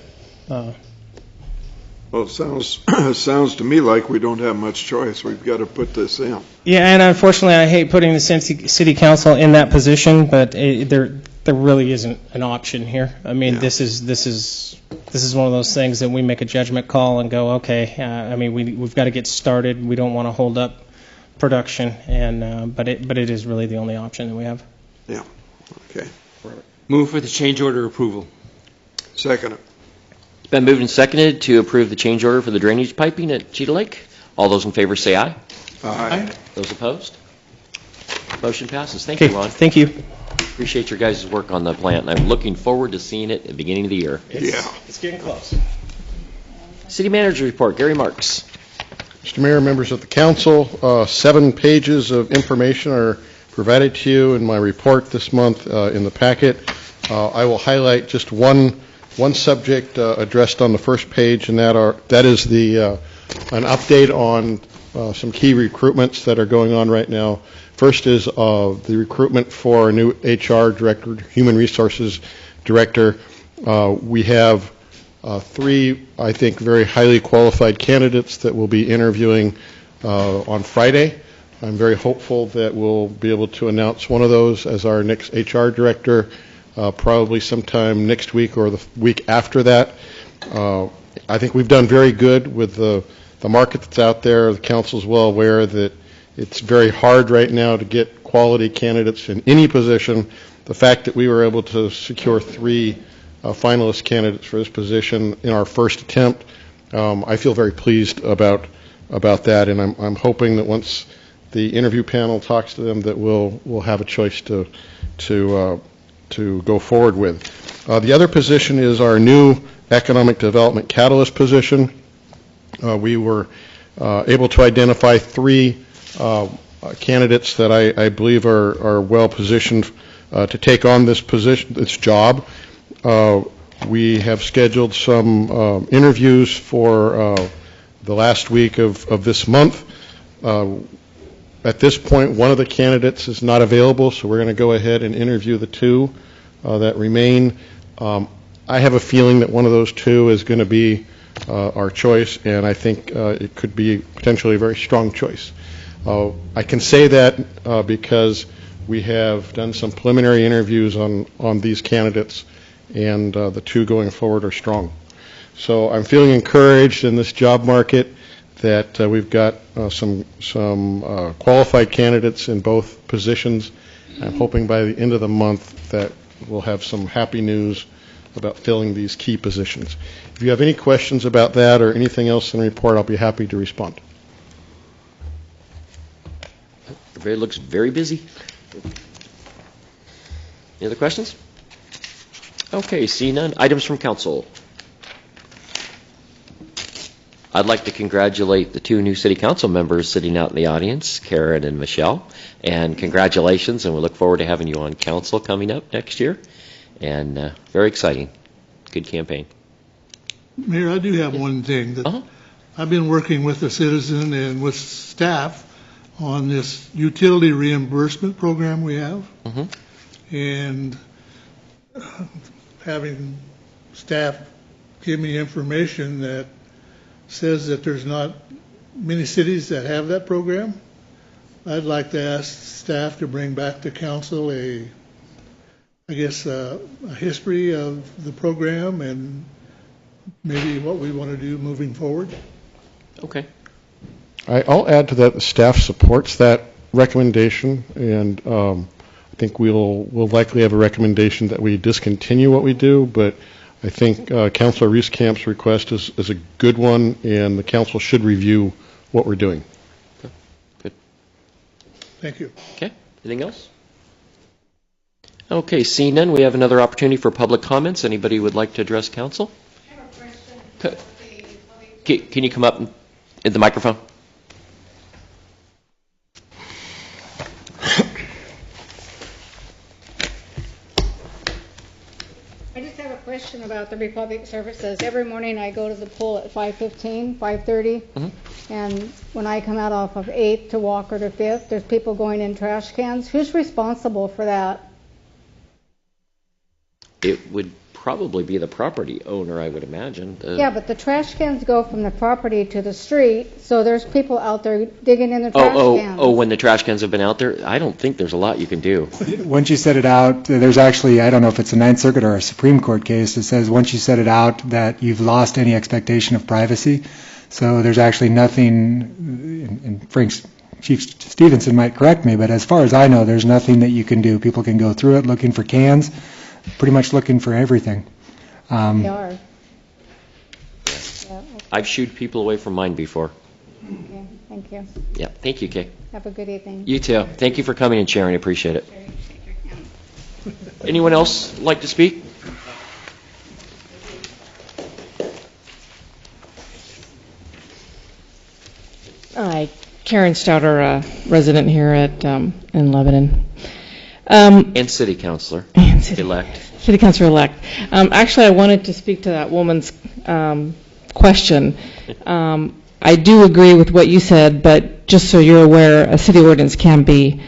Well, it sounds to me like we don't have much choice. We've got to put this in. Yeah, and unfortunately, I hate putting the city council in that position, but there really isn't an option here. I mean, this is one of those things that we make a judgment call and go, okay. We've got to get started. We don't want to hold up production, and but it is really the only option that we have. Yeah. Okay. Move for the change order approval. Second. It's been moved and seconded to approve the change order for the drainage piping at Cheetah Lake. All those in favor say aye. Aye. Those opposed? Motion passes. Thank you, Ron. Thank you. Appreciate your guys' work on the plant, and I'm looking forward to seeing it at the beginning of the year. It's getting close. City Manager Report, Gary Marks. Mr. Mayor, members of the council, 7 pages of information are provided to you in my report this month in the packet. I will highlight just one subject addressed on the first page, and that is an update on some key recruitments that are going on right now. First is the recruitment for a new HR director, human resources director. We have three, I think, very highly qualified candidates that we'll be interviewing on Friday. I'm very hopeful that we'll be able to announce one of those as our next HR director, probably sometime next week or the week after that. I think we've done very good with the market that's out there. The council's well aware that it's very hard right now to get quality candidates in any position. The fact that we were able to secure three finalist candidates for this position in our first attempt, I feel very pleased about that, and I'm hoping that once the interview panel talks to them, that we'll have a choice to go forward with. The other position is our new economic development catalyst position. We were able to identify three candidates that I believe are well positioned to take on this position, this job. We have scheduled some interviews for the last week of this month. At this point, one of the candidates is not available, so we're going to go ahead and interview the two that remain. I have a feeling that one of those two is going to be our choice, and I think it could be potentially a very strong choice. I can say that because we have done some preliminary interviews on these candidates, and the two going forward are strong. So I'm feeling encouraged in this job market that we've got some qualified candidates in both positions. I'm hoping by the end of the month that we'll have some happy news about filling these key positions. If you have any questions about that or anything else in the report, I'll be happy to respond. Everybody looks very busy. Any other questions? Okay, see none. Items from council. I'd like to congratulate the two new city council members sitting out in the audience, Karen and Michelle, and congratulations, and we look forward to having you on council coming up next year, and very exciting. Good campaign. Mayor, I do have one thing. That I've been working with a citizen and with staff on this utility reimbursement program we have, and having staff give me information that says that there's not many cities that have that program. I'd like to ask staff to bring back to council a history of the program and maybe what we want to do moving forward. Okay. I'll add to that the staff supports that recommendation, and I think we'll likely have a recommendation that we discontinue what we do, but I think Councilor Rees-Camp's request is a good one, and the council should review what we're doing. Okay. Good. Thank you. Okay. Anything else? Okay, seeing none, we have another opportunity for public comments. Anybody would like to address council? I have a question. Can you come up in the microphone? I just have a question about the Republic Services. Every morning I go to the pool at 5:15, 5:30, and when I come out off of 8th to Walker to 5th, there's people going in trash cans. Who's responsible for that? It would probably be the property owner, I would imagine. Yeah, but the trash cans go from the property to the street, so there's people out there digging in the trash cans. When the trash cans have been out there, I don't think there's a lot you can do. Once you set it out, there's actually, I don't know if it's a Ninth Circuit or a Supreme Court case that says once you set it out that you've lost any expectation of privacy. So there's actually nothing, and Chief Stevenson might correct me, but as far as I know, there's nothing that you can do. People can go through it looking for cans, pretty much looking for everything. They are. Yeah, okay. I've shooed people away from mine before. Okay, thank you. Yeah, thank you, Kay. Have a good evening. You too. Thank you for coming and sharing. I appreciate it. Anyone else like to speak? Hi, Karen Stouter, resident here in Lebanon. And city councilor. Elect. City councilor-elect. Actually, I wanted to speak to that woman's question. I do agree with what you said, but just so you're aware, a city ordinance can be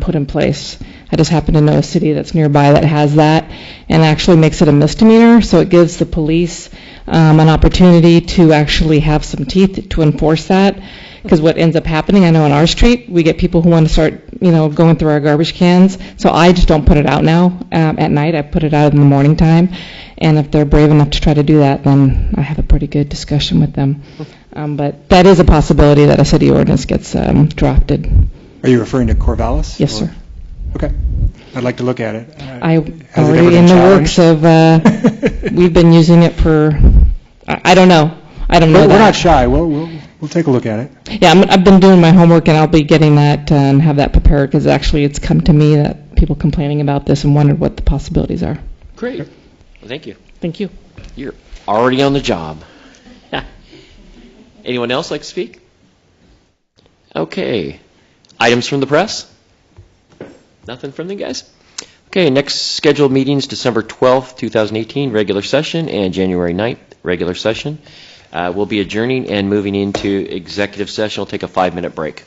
put in place I just happen to know a city that's nearby that has that, and actually makes it a misdemeanor, so it gives the police an opportunity to actually have some teeth to enforce that. Because what ends up happening, I know on our street, we get people who want to start, going through our garbage cans. So I just don't put it out now at night. I put it out in the morning time. And if they're brave enough to try to do that, then I have a pretty good discussion with them. But that is a possibility that a city ordinance gets drafted. Are you referring to Corvallis? Yes, sir. Okay. I'd like to look at it. I Has it ever already been in the challenged? works of, we've been using it for, I don't know. I don't know We're that. not shy. We'll take a look at it. Yeah, I've been doing my homework, and I'll be getting that and have that prepared, because actually it's come to me that people complaining about this and wondered what the possibilities are. Great. Well, thank you. Thank you. You're already on the job. Anyone else like to speak? Okay. Items from the press? Nothing from the guys? Okay, next scheduled meetings, December 12th, 2018, regular session, and January 9th, regular session. We'll be adjourning and moving into executive session. We'll take a 5-minute break.